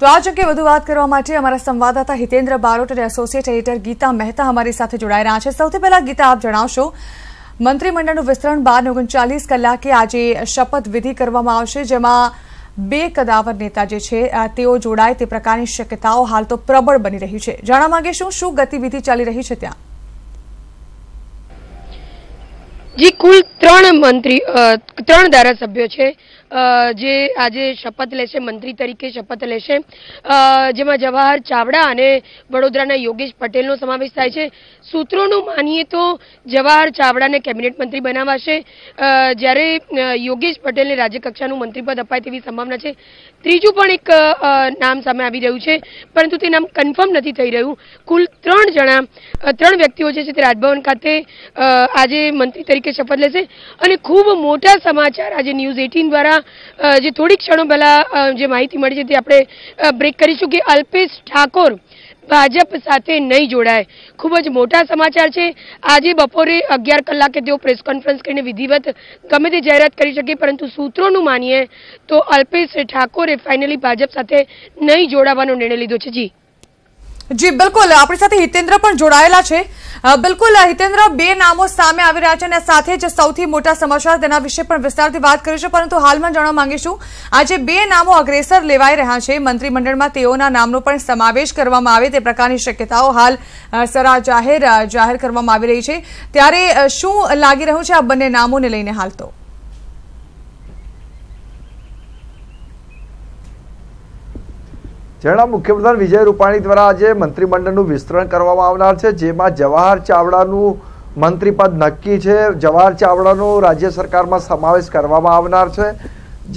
તો આ અંગે વધુ વાત કરવા માટે અમારા સંવાદદાતા હિતેન્દ્ર બારોટ અને એસોસિએટ એડિટર ગીતા મહેતા અમારી સાથે જોડાઈ રહ્યા છે। સૌથી પહેલા ગીતા, આપ જણાવશો, મંત્રીમંડળનું વિસ્તરણ બાદ 39 કલાકે આજે શપથવિધિ કરવામાં આવશે, જેમાં 2 કદાવર નેતા જે છે તેઓ જોડાય તે પ્રકારની શક્યતાઓ હાલ તો પ્રબળ બની રહી છે। જાણવા માંગીશું શું ગતિવિધિ ચાલી રહી છે ત્યાં? जी कुल 3 धारासभ्यों है जे आज शपथ लेशे, मंत्री तरीके शपथ लेशे, जेमां जवाहर चावड़ा अने वडोदराना योगेश पटेलनो समावेश थाय छे। सूत्रोनुं मानीए तो जवाहर चावड़ाने केबिनेट मंत्री बनावाशे, ज्यारे योगेश पटेलने राज्यकक्षानुं मंत्रीपद अपाय तेवी संभावना छे। त्रीजुं पण एक नाम सामे आवी रह्युं छे, परंतु ते नाम कन्फर्म नथी थई रह्युं। कुल 3 व्यक्तिओ जे छे ते राजभवन खाते आज मंत्री तरीके शपथ लेशे अने खूब मोटा समाचार आज न्यूज 18 द्वारा जे थोड़ी क्षणों पहला जे माहिती मळी छे ते आपणे ब्रेक करीशुं के अल्पेश ठाकोर भाजप साथे नहीं जोड़ाय। खूब ज मोटा समाचार छे। आज बपोरे 11 कलाके तेओ प्रेस कॉन्फ्रेंस करीने विधिवत गमे ते जाहेरात करी शके, परंतु सूत्रोनुं मानीए तो अल्पेश ठाकोरे फाइनली भाजप साथे नहीं जोड़ावानो निर्णय लीधो छे। जी बिल्कुल, अपनी साथे हितेन्द्र पण जोड़ायेला छे। बिल्कुल हितेन्द्र, 2 नामों सामे आवी रह्या छे अने साथे ज सौथी मोटा समाचार तेना विषय पण विस्तारथी वात करीशुं, परंतु हालमां जाणवा मांगीशुं आज 2 नामों अग्रेसर लेवाई रह्या छे, मंत्रीमंडळमां तेओना नामनो पण समावेश करवामां आवे ते प्रकारनी शक्यताओ हाल सरा जाहेर करवामां आवी रही छे। त्यारे शुं लागी रह्युं छे आ बंने नामोने लईने हाल तो? જેના મુખ્યમંત્રી વિજય રૂપાણી દ્વારા આજે મંત્રીમંડળનું વિસ્તરણ કરવામાં આવનાર છે, જેમાં જવાહર ચાવડાનું મંત્રીપદ નક્કી છે। જવાહર ચાવડાનો રાજ્ય સરકારમાં સમાવેશ કરવામાં આવનાર છે।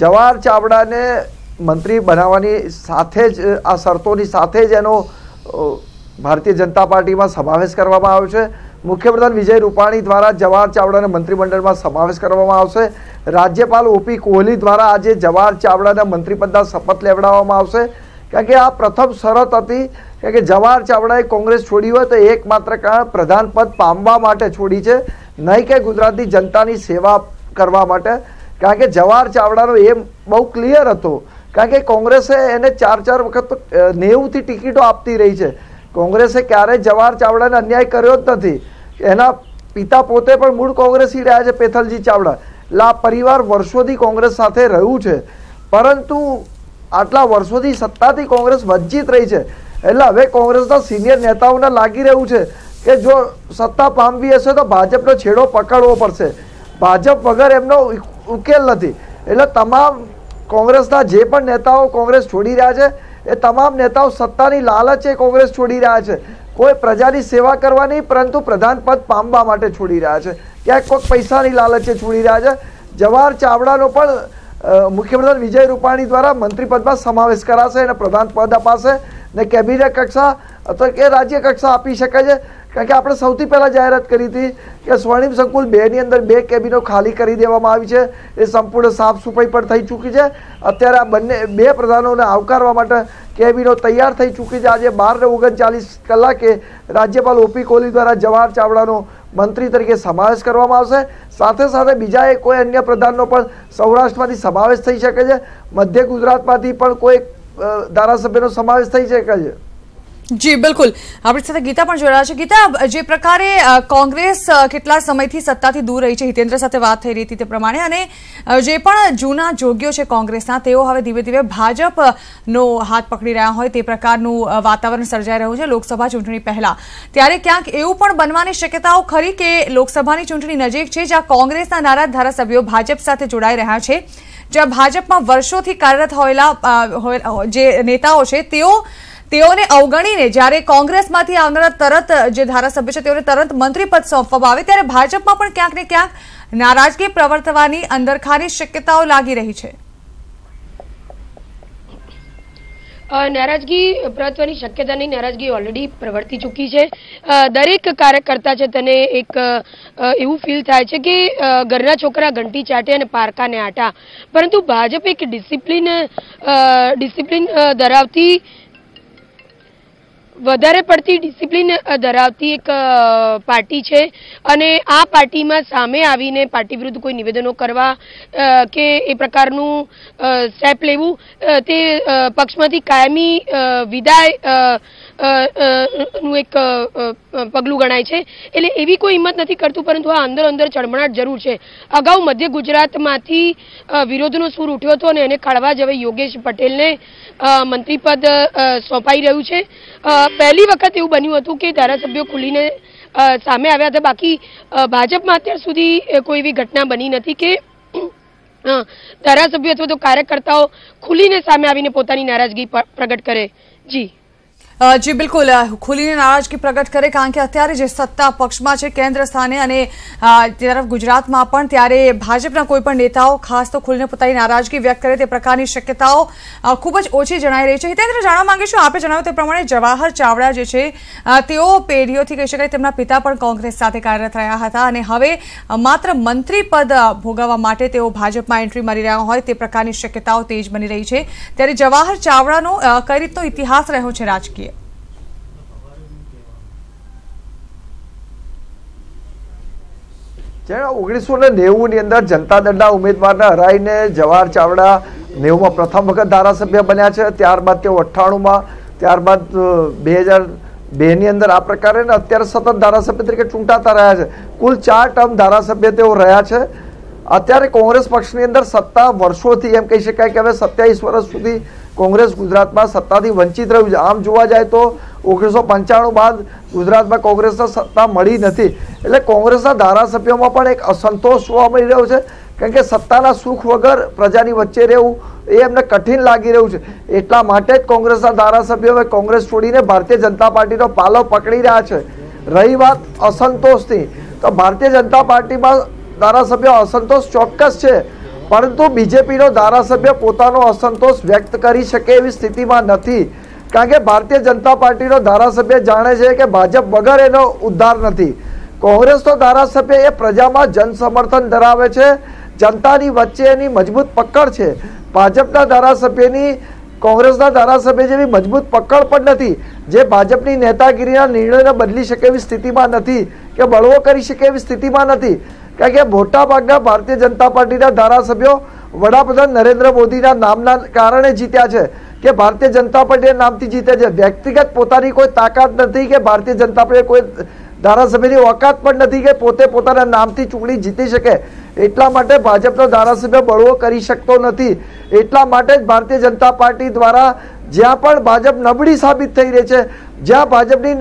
જવાહર ચાવડાને મંત્રી બનાવવાની સાથે જ આ શરતોની સાથે જ એનો ભારતીય જનતા પાર્ટીમાં સમાવેશ કરવામાં આવ્યો છે। મુખ્યમંત્રી વિજય રૂપાણી દ્વારા જવાહર ચાવડાને મંત્રીમંડળમાં સમાવેશ કરવામાં આવશે। રાજ્યપાલ ઓપી કોહલી દ્વારા આજે જવાહર ચાવડાના મંત્રીપદના શપથ લેવડાવવામાં આવશે, કારણ કે આ પ્રથમ શરત હતી, કારણ કે જવાહર ચાવડાએ કોંગ્રેસ છોડી હોય તો એકમાત્ર કારણ પ્રધાન પદ પામવા માટે છોડી છે, નહીં કે ગુજરાતની જનતાની સેવા કરવા માટે। કારણ કે જવાહર ચાવડાનો એમ બહુ ક્લિયર હતો, કારણ કે કોંગ્રેસે એને 4 વખત 90થી ટિકિટો આપતી રહી છે। કોંગ્રેસે ક્યારેય જવાહર ચાવડાને અન્યાય કર્યો જ નથી। એના પિતા પોતે પણ મૂળ કોંગ્રેસી રહ્યા છે, પેથલજી ચાવડા। એટલે આ પરિવાર વર્ષોથી કોંગ્રેસ સાથે રહ્યું છે, પરંતુ આટલા વર્ષોથી સત્તાથી કોંગ્રેસ વંચિત રહી છે। એટલે હવે કોંગ્રેસના સિનિયર નેતાઓને લાગી રહ્યું છે કે જો સત્તા પામવી હશે તો ભાજપનો છેડો પકડવો પડશે, ભાજપ વગર એમનો ઉકેલ નથી। એટલે તમામ કોંગ્રેસના જે પણ નેતાઓ કોંગ્રેસ છોડી રહ્યા છે એ તમામ નેતાઓ સત્તાની લાલચે કોંગ્રેસ છોડી રહ્યા છે। કોઈ પ્રજાની સેવા કરવા નહીં, પરંતુ પ્રધાન પદ પામવા માટે છોડી રહ્યા છે, ક્યાંક કોઈ પૈસાની લાલચે છોડી રહ્યા છે। જવાહર ચાવડાનો પણ मुख्यमंत्री विजय रूपाणी द्वारा मंत्रीपद में समावेश कराशे अने प्रधान पद अपाशे ने केबिनेट कक्षा अथवा के राज्य कक्षा आपी शके छे। कारण के आपणे सौथी पहला जाहेरात करी थी कि स्वर्णिम संकुल 2 ની अंदर 2 केबिनो खाली करी देवामां आवी छे, ए संपूर्ण साफ सफाई पर थई चूकी छे। अत्यारे आ बंने 2 प्रधानोने आवकारवा माटे केबिनो तैयार थई चूकी छे। आज 12:39 कलाके राज्यपाल ओपी कोहली द्वारा जवाहर चावड़ानो मंत्री तरीके समावेश करवामां आवशे। साथे साथे बीजा कोई अन्य प्रधाननो पण सौराष्ट्रमांथी समावेश थई शके छे, मध्य गुजरातमांथी पण कोई धारासभ्यनो समावेश थई शके छे। जी बिल्कुल, अपनी साथे गीता पण जोड़ाया छे। गीता, जे प्रकारे कोंग्रेस केटला समयथी सत्ताथी दूर रही छे, हितेन्द्र साथे वात थई रही हती ते प्रमाणे, अने जे पण जूना जोग्यो छे कोंग्रेसना तेओ हवे धीमे धीमे भाजपनो हाथ पकड़ी रह्या होय ते प्रकारनुं वातावरण सर्जाई रह्युं छे लोकसभा चूंटणी पहेला। त्यारे क्यांक एवुं पण बनवानी शक्यताओ खरी के लोकसभानी चूंटणी नजीक छे, ज्यां कोंग्रेसना नाराज धारासभ्यो भाजप साथे जोड़ाई रह्या छे, ज्यां भाजपमां वर्षोथी कार्यरत होयेला जे नेताओ छे तेओने अवगणीने ज्यारे कोंग्रेसमांथी आवनारा तरत जे धारासभ्य छे तेओने तरत मंत्रीपद सोंपवामां आवे, त्यारे भाजपमां पण क्यांक ने क्यांक नाराजगी प्रवर्तवानी अंदरखानी शक्यताओ लागी रही छे। नाराजगी प्रवर्तवानी शक्यता नहीं, नाराजगी ऑलरेडी प्रवर्ती चूकी है। दरेक कार्यकर्ता छे तने एक एवं फील थाय छे कि घरना छोकरा घंटी चाटे अने पारका ने आटा, परंतु भाजप एक डिसिप्लिन धरावती વધારે પડતી ડિસિપ્લિન ધરાવતી એક પાર્ટી છે અને આ પાર્ટીમાં સામે આવીને પાર્ટી વિરુદ્ધ કોઈ નિવેદનો કરવા કે એ પ્રકારનું સ્ટેપ લેવું તે પક્ષમાંથી કાયમી વિદાય નું એક પગલું ગણાય છે. એટલે એવી કોઈ હિંમત નથી કરતું, પરંતુ આ અંદર ચળમળાટ જરૂર છે. અગાઉ મધ્ય ગુજરાતમાંથી વિરોધનો સૂર ઉઠ્યો હતો અને એને ખાળવા જ હવે યોગેશ પટેલને મંત્રીપદ સોંપાઈ રહ્યું છે. પહેલી વખત એવું બન્યું હતું કે ધારાસભ્યો ખુલીને સામે આવ્યા હતા. બાકી ભાજપમાં અત્યાર સુધી કોઈ એવી ઘટના બની નથી કે ધારાસભ્યો અથવા તો કાર્યકર્તાઓ ખુલીને સામે આવીને પોતાની નારાજગી પ્રગટ કરે. જી જી બિલકુલ, ખુલીને નારાજગી પ્રગટ કરે, કારણ કે અત્યારે જે સત્તા પક્ષમાં છે કેન્દ્ર સ્થાને અને તરફ ગુજરાતમાં પણ, ત્યારે ભાજપના કોઈ પણ નેતાઓ ખાસ તો ખુલીને પોતાની નારાજગી વ્યક્ત કરે તે પ્રકારની શક્યતાઓ ખૂબ જ ઓછી જણાઈ રહી છે. હિતેન્દ્ર, જાણવા માંગીશું, આપે જણાવ્યું તે પ્રમાણે જવાહર ચાવડા જે છે તેઓ પેઢીઓથી કહી શકાય તેમના પિતા પણ કોંગ્રેસ સાથે કાર્યરત રહ્યા હતા અને હવે માત્ર મંત્રી પદ ભોગવવા માટે તેઓ ભાજપમાં એન્ટ્રી મારી રહ્યા હોય તે પ્રકારની શક્યતાઓ તેજ બની રહી છે. ત્યારે જવાહર ચાવડાનો કઈ રીતનો ઇતિહાસ રહ્યો છે રાજકીય? 1990 ની અંદર જનતા દળના ઉમેદવારને હરાવીને જવાહર ચાવડા 90માં પ્રથમ વખત ધારાસભ્ય બન્યા છે. ત્યારબાદ તેઓ 98માં, ત્યારબાદ 2002 ની અંદર આ પ્રકારે અત્યારે સતત ધારાસભ્ય તરીકે ચૂંટાતા રહ્યા છે. કુલ 4 ટર્મ ધારાસભ્ય તેઓ રહ્યા છે. અત્યારે કોંગ્રેસ પક્ષની અંદર સત્તા વર્ષોથી એમ કહી શકાય કે હવે 27 વર્ષ સુધી કોંગ્રેસ ગુજરાતમાં સત્તાથી વંચિત રહ્યું છે. આમ જોવા જાય તો 1995 બાદ ગુજરાતમાં કોંગ્રેસને સત્તા મળી નથી. એટલે કોંગ્રેસના ધારાસભ્યોમાં પણ એક અસંતોષ જોવા મળી રહ્યો છે, કારણ કે સત્તાના સુખ વગર પ્રજાની વચ્ચે રહેવું એ એમને કઠિન લાગી રહ્યું છે. એટલા માટે જ કોંગ્રેસના ધારાસભ્યો હવે કોંગ્રેસ છોડીને ભારતીય જનતા પાર્ટીનો પાલો પકડી રહ્યા છે. રહી વાત અસંતોષની, તો ભારતીય જનતા પાર્ટીમાં ધારાસભ્યો અસંતોષ ચોક્કસ છે, પરંતુ બીજેપીનો ધારાસભ્ય પોતાનો અસંતોષ વ્યક્ત કરી શકે એવી સ્થિતિમાં નથી, કારણ કે ભારતીય જનતા પાર્ટીનો ધારાસભ્ય જાણે છે કે ભાજપ વગર એનો ઉદ્ધાર નથી. કોંગ્રેસનો ધારાસભ્ય એ પ્રજામાં જન સમર્થન ધરાવે છે, જનતાની વચ્ચે એની મજબૂત પકડ છે. ભાજપના ધારાસભ્યની કોંગ્રેસના ધારાસભ્ય જેવી મજબૂત પકડ પણ નથી, જે ભાજપની નેતાગીરીના નિર્ણયોને બદલી શકે એવી સ્થિતિમાં નથી કે બળવો કરી શકે એવી સ્થિતિમાં નથી. કારણ કે મોટાભાગના ભારતીય જનતા પાર્ટીના ધારાસભ્યો વડાપ્રધાન નરેન્દ્ર મોદીના નામના કારણે જીત્યા છે, કે ભારતીય જનતા પાર્ટીના નામથી જીતે છે. વ્યક્તિગત પોતાની કોઈ તાકાત નથી કે ભારતીય જનતા પાર્ટી કોઈ ધારાસભ્યની ઓકાત પણ નથી કે પોતે પોતાના નામથી ચૂંટણી જીતી શકે. એટલા માટે ભાજપનો ધારાસભ્ય બળવો કરી શકતો નથી. એટલા માટે જ ભારતીય જનતા પાર્ટી દ્વારા જ્યાં પણ ભાજપ નબળી સાબિત થઈ રહી છે, જ્યાં ભાજપની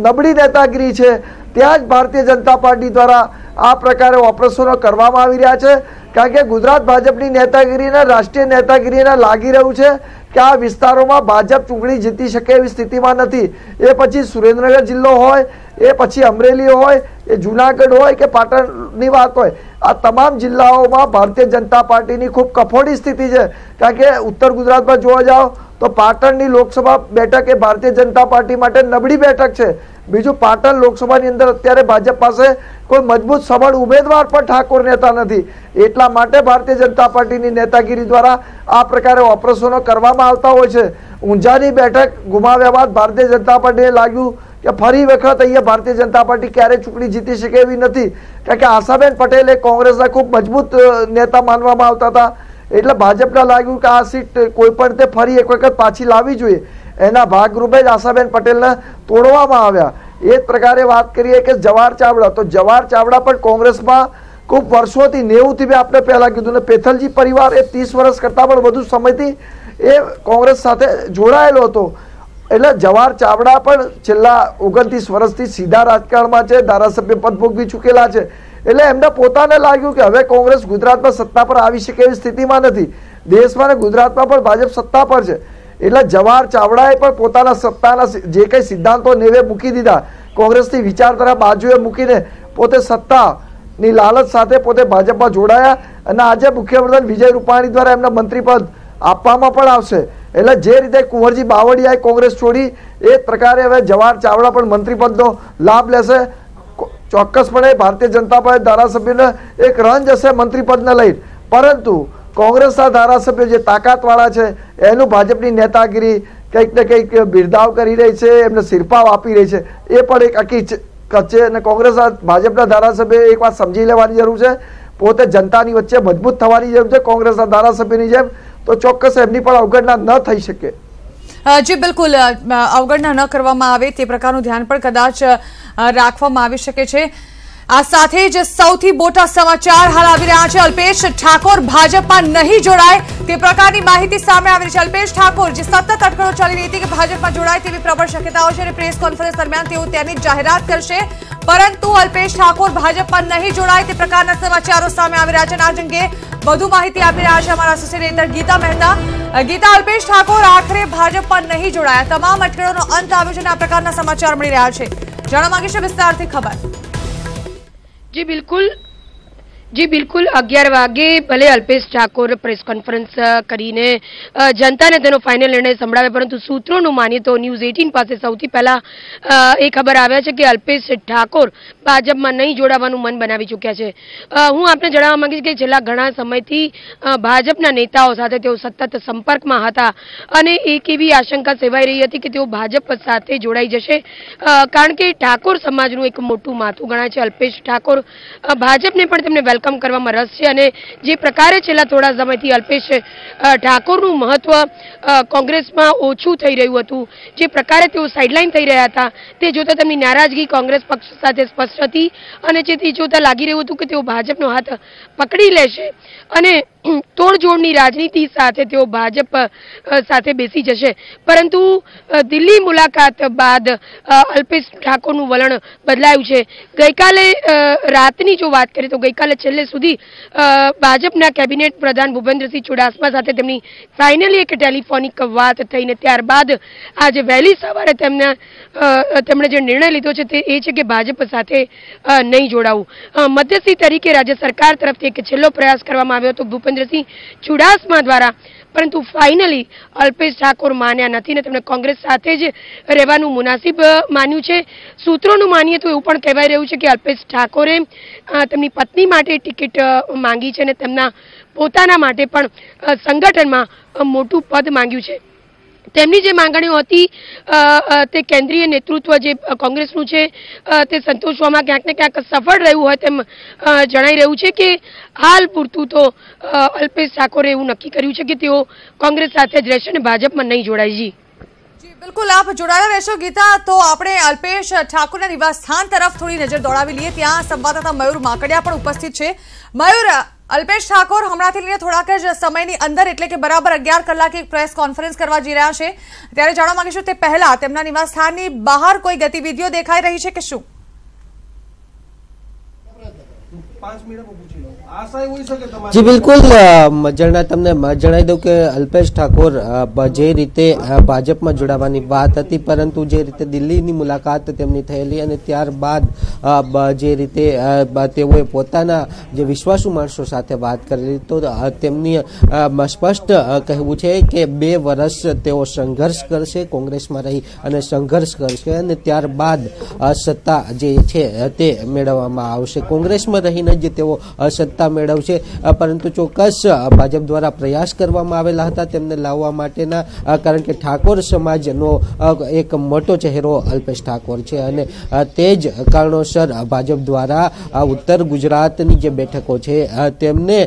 નબળી નેતાગીરી છે, ત્યાં જ ભારતીય જનતા પાર્ટી દ્વારા આ પ્રકારે ઓપરેશનો કરવામાં આવી રહ્યા છે. કારણ કે ગુજરાત ભાજપની નેતાગીરીને રાષ્ટ્રીય નેતાગીરીને લાગી રહ્યું છે કે આ વિસ્તારોમાં ભાજપ ચૂંટણી જીતી શકે એવી સ્થિતિમાં નથી. એ પછી સુરેન્દ્રનગર જિલ્લો હોય, એ પછી અમરેલી હોય, એ જુનાગઢ હોય કે પાટણની વાત હોય, આ તમામ જિલ્લાઓમાં ભારતીય જનતા પાર્ટીની ખૂબ કફોડી સ્થિતિ છે. કારણ કે ઉત્તર ગુજરાતમાં જોવા જાઓ તો પાટણની લોકસભા બેઠક એ ભારતીય જનતા પાર્ટી માટે નબળી બેઠક છે. બીજું, પાટણ લોકસભાની અંદર અત્યારે ભાજપ પાસે કોઈ મજબૂત સબળ ઉમેદવાર પણ ઠાકોર નેતા નથી. એટલા માટે ભારતીય જનતા પાર્ટીની નેતાગીરી દ્વારા આ પ્રકારે ઓપરેશનો કરવામાં આવતા હોય છે. ઊંઝાની બેઠક ગુમાવ્યા બાદ ભારતીય જનતા પાર્ટીને લાગ્યું કે ફરી વખત અહીંયા ભારતીય જનતા પાર્ટી ક્યારેય ચૂંટણી જીતી શકે એવી નથી, કારણ કે આશાબેન પટેલ એ કોંગ્રેસના ખૂબ મજબૂત નેતા માનવામાં આવતા હતા. એટલે ભાજપને લાગ્યું કે આ સીટ કોઈ પણ તે ફરી એક વખત પાછી લાવવી જોઈએ. એના ભાગરૂપે જ આશાબેન પટેલને તોડવામાં આવ્યા. એ જ પ્રકારે વાત કરીએ કે જવાહર ચાવડા, તો જવાહર ચાવડા પણ કોંગ્રેસમાં ખૂબ વર્ષોથી 90થી આપણે પહેલાં કીધું ને, પેથલજી પરિવાર એ 30 વર્ષ કરતાં પણ વધુ સમયથી એ કોંગ્રેસ સાથે જોડાયેલો હતો. એટલે જવાહર ચાવડા પણ છેલ્લા 29 વર્ષથી સીધા રાજકારણમાં છે, ધારાસભ્ય પદ ભોગવી ચૂકેલા છે. એટલે એમને પોતાને લાગ્યું કે હવે કોંગ્રેસ ગુજરાતમાં સત્તા પર આવી શકે એવી સ્થિતિમાં નથી. દેશમાં અને ગુજરાતમાં પણ ભાજપ સત્તા પર છે. એટલે જવાહર ચાવડાએ પણ પોતાના સત્તાના જે કંઈ સિદ્ધાંતો નેવે મૂકી દીધા, કોંગ્રેસની વિચારધારા બાજુએ મૂકીને પોતે સત્તાની લાલચ સાથે પોતે ભાજપમાં જોડાયા. અને આજે મુખ્યમંત્રી વિજય રૂપાણી દ્વારા એમને મંત્રીપદ આપવામાં પણ આવશે. એટલે જે રીતે કુંવરજી બાવળિયાએ કોંગ્રેસ છોડી, એ પ્રકારે હવે જવાહર ચાવડા પણ મંત્રીપદનો લાભ લેશે. ચોક્કસપણે ભારતીય જનતા પાર્ટી ધારાસભ્યને એક રંજ હશે મંત્રીપદને લઈને, પરંતુ કોંગ્રેસના ધારાસભ્યો જે તાકાતવાળા છે, એનું ભાજપની નેતાગીરી કંઈક ને કંઈક બિરદાવ કરી રહી છે, એમને સિરપાવ આપી રહી છે, એ પણ એક હકીકત છે. અને કોંગ્રેસ ભાજપના ધારાસભ્ય એક વાત સમજી લેવાની જરૂર છે, પોતે જનતાની વચ્ચે મજબૂત થવાની જરૂર છે. કોંગ્રેસના ધારાસભ્યની જેમ તો ચોક્કસ એમની પણ અવગણના ન થઈ શકે. જી બિલકુલ, અવગણના ન કરવામાં આવે તે પ્રકારનું ધ્યાન પણ કદાચ રાખવામાં આવી શકે છે. આ સાથે જ સૌથી મોટા સમાચાર હાલ આવી રહ્યા છે. અલ્પેશ ઠાકોર ભાજપમાં નહીં જોડાય તે પ્રકારની માહિતી સામે આવી રહી છે. અલ્પેશ ઠાકોર જે સતત અટકળો ચાલી રહી હતી કે ભાજપમાં જોડાય તેવી પ્રબળ શક્યતાઓ છે અને પ્રેસ કોન્ફરન્સ દરમિયાન તેઓ તેની જાહેરાત કરશે, પરંતુ અલ્પેશ ઠાકોર ભાજપમાં નહીં જોડાય તે પ્રકારના સમાચારો સામે આવી રહ્યા છે. આ અંગે વધુ માહિતી આપી રહ્યા છે અમારા આસિસ્ટન્ટ એડિટર ગીતા મહેતા. ગીતા, અલ્પેશ ઠાકોર આખરે ભાજપમાં નહીં જોડાયા, તમામ અટકળોનો અંત આવ્યો છે અને આ પ્રકારના સમાચાર મળી રહ્યા છે. જાણવા માંગીશું વિસ્તારથી ખબર. जी बिल्कुल 11 વાગે ભલે અલ્પેશ ઠાકોર પ્રેસ કોન્ફરન્સ કરીને જનતાને તેનો ફાઇનલ નિર્ણય સંભળાવે, પરંતુ સૂત્રોનું માનીએ તો ન્યૂઝ 18 પાસે સૌથી પહેલા એ ખબર આવ્યા છે કે અલ્પેશ ઠાકોર ભાજપમાં નહીં જોડાવાનું મન બનાવી ચૂક્યા છે. હું આપને જણાવવા માંગીશ કે છેલ્લા ઘણા સમયથી ભાજપના નેતાઓ સાથે તેઓ સતત સંપર્કમાં હતા અને એક એવી આશંકા સેવાઈ રહી હતી કે તેઓ ભાજપ સાથે જોડાઈ જશે, કારણ કે ઠાકોર સમાજનું એક મોટું માથું ગણાય છે. અલ્પેશ ઠાકોર ભાજપને પણ તેમને વેલકમ કરવામાં રસ છે અને જે પ્રકારે છેલ્લા થોડા સમયથી અલ્પેશ ઠાકોરનું મહત્વ કોંગ્રેસમાં ઓછું થઈ રહ્યું હતું, જે પ્રકારે તેઓ સાઇડલાઇન થઈ રહ્યા હતા, તે જોતા તેમની નારાજગી કોંગ્રેસ પક્ષ સાથે સ્પષ્ટ હતી અને જેથી જોતા લાગી રહ્યું હતું કે તેઓ ભાજપનો હાથ પકડી લેશે અને તોડજોડની રાજનીતિ સાથે તેઓ ભાજપ સાથે બેસી જશે. પરંતુ દિલ્હી મુલાકાત બાદ અલ્પેશ ઠાકોરનું વલણ બદલાયું છે. ગઈકાલે રાતની જો વાત કરીએ તો ગઈકાલે છેલ્લે સુધી ભાજપના કેબિનેટ પ્રધાન ભૂપેન્દ્રસિંહ ચુડાસમા સાથે તેમની ફાઇનલી એક ટેલિફોનિક વાત થઈને ત્યારબાદ આજે વહેલી સવારે તેમણે જે નિર્ણય લીધો છે તે એ છે કે ભાજપ સાથે નહીં જોડાવું. મધ્યસ્થી તરીકે રાજ્ય સરકાર તરફથી એક છેલ્લો પ્રયાસ કરવામાં આવ્યો હતો ભૂપેન્દ્રસિંહ ચુડાસમા દ્વારા, પરંતુ ફાઇનલી અલ્પેશ ઠાકોર માન્યા નથી ને તેમણે કોંગ્રેસ સાથે જ રહેવાનું મુનાસિબ માન્યું છે. સૂત્રોનું માનીએ તો એવું પણ કહેવાય રહ્યું છે કે અલ્પેશ ઠાકોરે તેમની પત્ની માટે ટિકિટ માંગી છે અને તેમના પોતાના માટે પણ સંગઠનમાં મોટું પદ માંગ્યું છે. તેમની જે માંગણીઓ હતી તે કેન્દ્રીય નેતૃત્વ જે કોંગ્રેસનું છે તે સંતોષવામાં ક્યાંક ને ક્યાંક સફળ રહ્યું હોય તેમ જણાઈ રહ્યું છે કે હાલ પૂરતું તો અલ્પેશ ઠાકોરે એવું નક્કી કર્યું છે કે તેઓ કોંગ્રેસ સાથે જ રહેશે અને ભાજપમાં નહીં જોડાય. જી બિલકુલ, આપ જોડાયેલા રહેશો. ગીતા, તો આપણે અલ્પેશ ઠાકોરના નિવાસસ્થાન તરફ થોડી નજર દોડાવી લઈએ. ત્યાં સંવાદદાતા મયુર માકડિયા પણ ઉપસ્થિત છે. મયુર, અલ્પેશ ઠાકોર હમણાંથી લઈને થોડાક જ સમયની અંદર એટલે કે બરાબર 11 કલાકે એક પ્રેસ કોન્ફરન્સ કરવા જઈ રહ્યા છે, ત્યારે જાણવા માંગીશું તે પહેલા તેમના નિવાસસ્થાનની બહાર કોઈ ગતિવિધિઓ દેખાઈ રહી છે કે શું? જી બિલકુલ, તમને જણાવી દઉં કે અલ્પેશ ઠાકોર જે રીતે ભાજપમાં જોડાવાની વાત હતી, પરંતુ જે રીતે દિલ્હીની મુલાકાત તેમની થયેલી અને ત્યારબાદ જે રીતે તેઓએ પોતાના જે વિશ્વાસુ માણસો સાથે વાત કરેલી, તો તેમની સ્પષ્ટ કહેવું છે કે 2 વર્ષ તેઓ સંઘર્ષ કરશે, કોંગ્રેસમાં રહી અને સંઘર્ષ કરશે અને ત્યારબાદ સત્તા જે છે તે મેળવવામાં આવશે. કોંગ્રેસમાં રહીને જ તેઓ સત્તા મેળવશે, પરંતુ ચોક્કસ ભાજપ દ્વારા પ્રયાસ કરવામાં આવેલા હતા તેમને લાવવા માટેના, કારણ કે ઠાકોર સમાજનો એક મોટો ચહેરો અલ્પેશ ઠાકોર છે અને તે જ કારણોસર ભાજપ દ્વારા ઉત્તર ગુજરાતની જે બેઠકો છે તેમને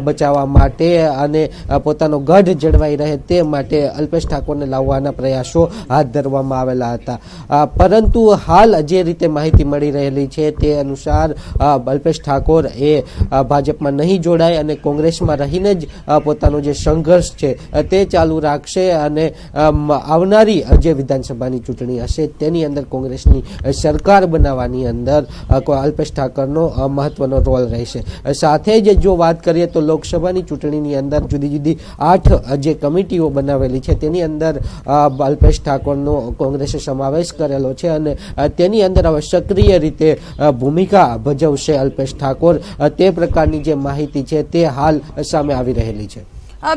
બચાવવા માટે અને પોતાનો ગઢ જળવાઈ રહે તે માટે અલ્પેશ ઠાકોરને લાવવાના પ્રયાસો હાથ ધરવામાં આવેલા હતા. પરંતુ હાલ જે રીતે માહિતી મળી રહેલી છે તે અનુસાર અલ્પેશ ઠાકોર એ ભાજપમાં નહીં જોડાય અને કોંગ્રેસમાં રહીને જ પોતાનો જે સંઘર્ષ છે તે ચાલુ રાખશે અને આવનારી જે વિધાનસભાની ચૂંટણી હશે તેની અંદર કોંગ્રેસની સરકાર બનાવવાની અંદર અલ્પેશ ઠાકોરનો મહત્વનો રોલ રહેશે. સાથે જ જો વાત કરીએ તો લોકસભાની ચૂંટણીની અંદર જુદી જુદી 8 જે કમિટીઓ બનાવેલી છે તેની અંદર અલ્પેશ ઠાકોરનો કોંગ્રેસે સમાવેશ કરેલો છે અને તેની અંદર હવે સક્રિય રીતે ભૂમિકા ભજવશે અલ્પેશ ઠાકોર, તે પ્રકારની જે માહિતી છે તે હાલ સામે આવી રહેલી છે.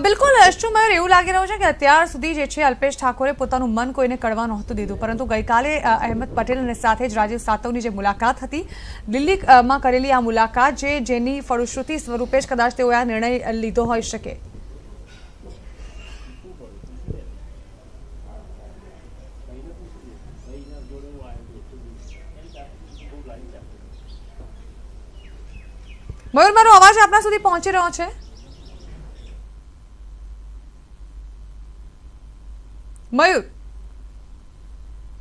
બિલકુલ, શું મયુર, એવું લાગી રહ્યું છે કે અત્યાર સુધી જે છે અલ્પેશ ઠાકોરે પોતાનું મન કોઈને કળવા નહોતું દીધું, પરંતુ ગઈકાલે અહેમદ પટેલ અને સાથે જ રાજીવ સાતવની જે મુલાકાત હતી દિલ્હીમાં કરેલી આ મુલાકાત જેની ફળશ્રુતિ સ્વરૂપે જ કદાચ તેઓએ આ નિર્ણય લીધો હોઈ શકે. મયુર, મારો અવાજ આપના સુધી પહોંચી રહ્યો છે? મયુર,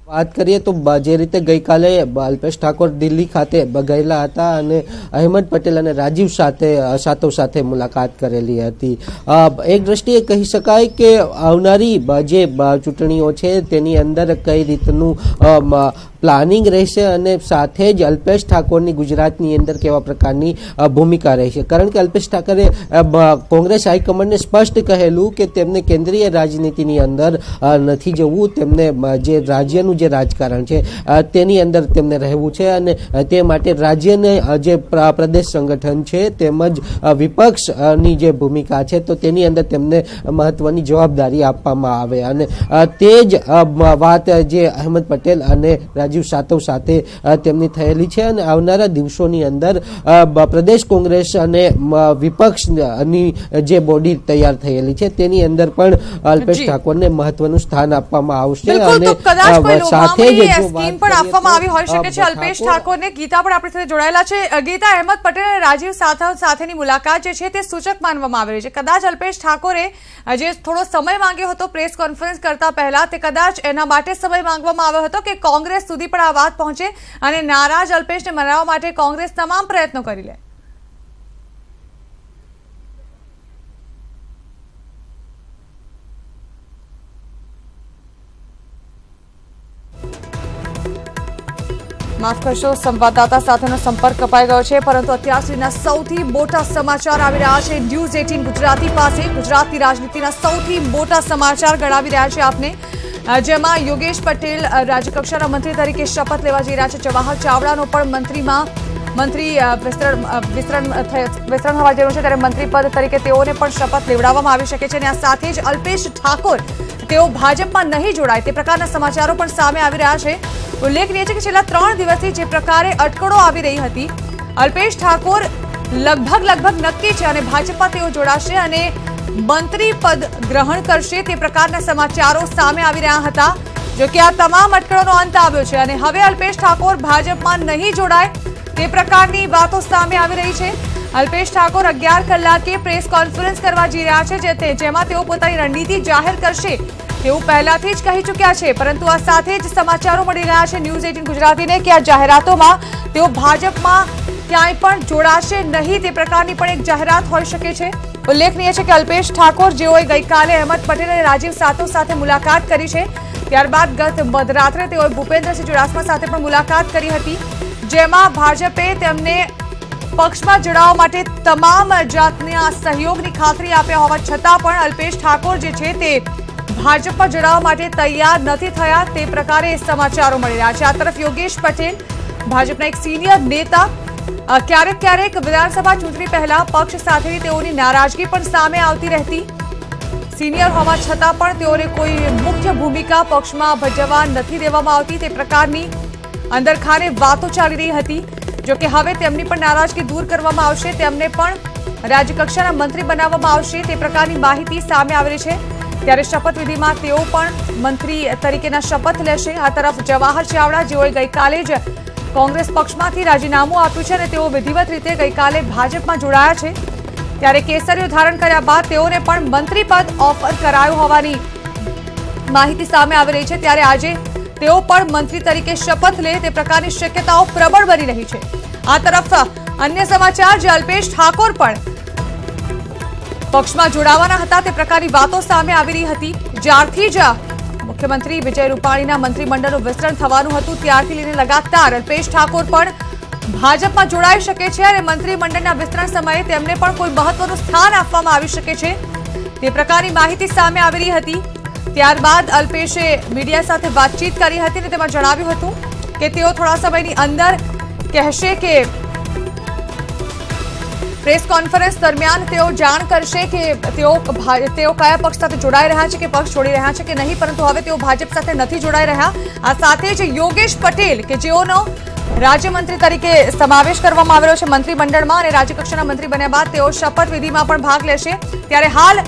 વાત કરીએ તો જે રીતે ગઈકાલે અલ્પેશ ઠાકોર દિલ્હી ખાતે ગયેલા હતા અને અહેમદ પટેલ અને રાજીવ સાથે મુલાકાત કરેલી હતી. એક દ્રષ્ટિએ કહી શકાય કે આવનારી જે ચૂંટણીઓ છે તેની અંદર કઈ રીતનું પ્લાનિંગ રહેશે અને સાથે જ અલ્પેશ ઠાકોરની ગુજરાતની અંદર કેવા પ્રકારની ભૂમિકા રહેશે. કારણ કે અલ્પેશ ઠાકરે કોંગ્રેસ હાઈકમાન્ડને સ્પષ્ટ કહેલું કે તેમને કેન્દ્રીય રાજનીતિની અંદર નથી જવું, તેમને જે રાજ્યનું જે રાજકારણ છે તેની અંદર તેમને રહેવું છે અને તે માટે રાજ્યને જે પ્રદેશ સંગઠન છે તેમજ વિપક્ષની જે ભૂમિકા છે તો તેની અંદર તેમને મહત્વની જવાબદારી આપવામાં આવે અને તે જ વાત જે અહેમદ પટેલ અને રાજીવ સાથે તેમની થયેલી છે અને આવનારા દિવસોની અંદર પ્રદેશ કોંગ્રેસ અને વિપક્ષની જે બોડી તૈયાર થયેલી છે તેની અંદર પણ અલ્પેશ ઠાકોરને મહત્વનું સ્થાન આપવામાં આવશે અને સાથે જ સ્કીમ પણ આપવામાં આવી હોઈ શકે છે અલ્પેશ ઠાકોરને. ગીતા પણ આપણી સાથે જોડાયેલા છે. ગીતા, અહેમદ પટેલ અને રાજીવ સાથેની મુલાકાત જે છે તે સૂચક માનવામાં આવી રહી છે. કદાચ અલ્પેશ ઠાકોરે જે થોડો સમય માંગ્યો હતો પ્રેસ કોન્ફરન્સ કરતા પહેલા, તે કદાચ એના માટે સમય માંગવામાં આવ્યો હતો કે કોંગ્રેસ સુધી પણ આ વાત પહોંચે અને નારાજ અલ્પેશને મનાવવા માટે કોંગ્રેસ તમામ પ્રયત્નો કરી લે. માફ કરશો, સંવાદદાતા સાથેનો સંપર્ક કપાઈ ગયો છે, પરંતુ અત્યાર સુધીના સૌથી મોટા સમાચાર આવી રહ્યા છે ન્યૂઝ 18 ગુજરાતી પાસે. ગુજરાતની રાજનીતિના સૌથી મોટા સમાચાર ગણાવી રહ્યા છે આપને, જેમાં યોગેશ પટેલ રાજ્યકક્ષાના મંત્રી તરીકે શપથ લેવા જઈ રહ્યા છે. જવાહર ચાવડાનો પણ મંત્રી વિસ્તરણ થવા જઈ રહ્યું છે, ત્યારે મંત્રી પદ તરીકે તેઓને પણ શપથ લેવડાવવામાં આવી શકે છે. અને આ સાથે જ અલ્પેશ ઠાકોર તેઓ ભાજપમાં નહીં જોડાય તે પ્રકારના સમાચારો પણ સામે આવી રહ્યા છે. ઉલ્લેખનીય છે કે છેલ્લા 3 દિવસથી જે પ્રકારે અટકળો આવી રહી હતી, અલ્પેશ ઠાકોર લગભગ નક્કી છે અને ભાજપમાં તેઓ જોડાશે અને મંત્રી પદ ગ્રહણ કરશે તે પ્રકારના સમાચારો સામે આવી રહ્યા હતા. જો કે આ તમામ અટકળોનો અંત આવ્યો છે અને હવે અલ્પેશ ઠાકોર ભાજપમાં નહીં જોડાય તે પ્રકારની વાતો સામે આવી રહી છે. અલ્પેશ ઠાકોર 11 કલાકે પ્રેસ કોન્ફરન્સ કરવા જઈ રહ્યા છે, જેમાં તેઓ પોતાની રણનીતિ જાહેર કરશે તેવું પહેલાથી જ કહી ચૂક્યા છે. પરંતુ આ સાથે જ સમાચારો મળી રહ્યા છે ન્યૂઝ 18 ગુજરાતીને કે આ જાહેરાતોમાં તેઓ ભાજપમાં ક્યાંય પણ જોડાશે નહીં તે પ્રકારની પણ એક જાહેરાત હોઈ શકે છે. ઉલ્લેખનીય છે કે અલ્પેશ ઠાકોર જેઓએ ગઈકાલે અહેમદ પટેલ અને રાજીવ સાથે મુલાકાત કરી છે, ત્યારબાદ ગત મધરાત્રે તેઓએ ભૂપેન્દ્રસિંહ ચુડાસમા સાથે પણ મુલાકાત કરી હતી, જેમાં ભાજપે તેમને પક્ષમાં જોડાવા માટે તમામ જાતના સહયોગની ખાતરી આપ્યા હોવા છતાં પણ અલ્પેશ ઠાકોર જે છે તે ભાજપમાં જોડાવા માટે તૈયાર નથી થયા તે પ્રકારે સમાચારો મળી રહ્યા છે. આ તરફ યોગેશ પટેલ ભાજપના એક સિનિયર નેતા ક્યારેક વિધાનસભા ચૂંટણી પહેલા પક્ષ સાથેની તેઓની નારાજગી પણ સામે આવતી રહેતી. સિનિયર હોવા છતાં પણ તેઓને કોઈ મુખ્ય ભૂમિકા પક્ષમાં ભજવવા નથી દેવામાં આવતી તે પ્રકારની અંદરખાને વાતો ચાલી રહી હતી. જોકે હવે તેમની પણ નારાજગી દૂર કરવામાં આવશે, તેમને પણ રાજ્યકક્ષાના મંત્રી બનાવવામાં આવશે તે પ્રકારની માહિતી સામે આવી રહી છે. ત્યારે શપથવિધિમાં તેઓ પણ મંત્રી તરીકેના શપથ લેશે. આ તરફ જવાહર ચાવડા જેઓએ ગઈકાલે જ કોંગ્રેસ પક્ષમાંથી રાજીનામું આપ્યું છે અને તેઓ વિધિવત રીતે ગઈકાલે ભાજપમાં જોડાયા છે, ત્યારે કેસરીઓ ધારણ કર્યા બાદ તેઓને પણ મંત્રી પદ ઓફર કરાયું હોવાની માહિતી સામે આવી રહી છે. ત્યારે આજે તેઓ પણ મંત્રી તરીકે શપથ લે તે પ્રકારની શક્યતાઓ પ્રબળ બની રહી છે. આ તરફ અન્ય સમાચાર, જે અલ્પેશ ઠાકોર પણ પક્ષમાં જોડાવાના હતા તે પ્રકારની વાતો સામે આવી રહી હતી. જ્યારથી જ મુખ્યમંત્રી વિજય રૂપાણીના મંત્રીમંડળનું વિસ્તરણ થવાનું હતું ત્યારથી લઈને લગાતાર અલ્પેશ ઠાકોર પણ ભાજપમાં જોડાઈ શકે છે અને મંત્રીમંડળના વિસ્તરણ સમયે તેમને પણ કોઈ મહત્વનું સ્થાન આપવામાં આવી શકે છે તે પ્રકારની માહિતી સામે આવી રહી હતી. ત્યારબાદ અલ્પેશે મીડિયા સાથે વાતચીત કરી હતી અને તેમાં જણાવ્યું હતું કે તેઓ થોડા સમયની અંદર કહેશે કે પ્રેસ કોન્ફરન્સ દરમિયાન તેઓ જાણ કરશે કે તેઓ કયા પક્ષ સાથે જોડાઈ રહ્યા છે કે પક્ષ છોડી રહ્યા છે કે નહીં, પરંતુ હવે તેઓ ભાજપ સાથે નથી જોડાઈ રહ્યા. આ સાથે જ યોગેશ પટેલ કે જેઓનો રાજ્યમંત્રી તરીકે સમાવેશ કરવામાં આવેલો છે મંત્રીમંડળમાં અને રાજ્યકક્ષાના મંત્રી બન્યા બાદ તેઓ શપથવિધિમાં પણ ભાગ લેશે. ત્યારે હાલ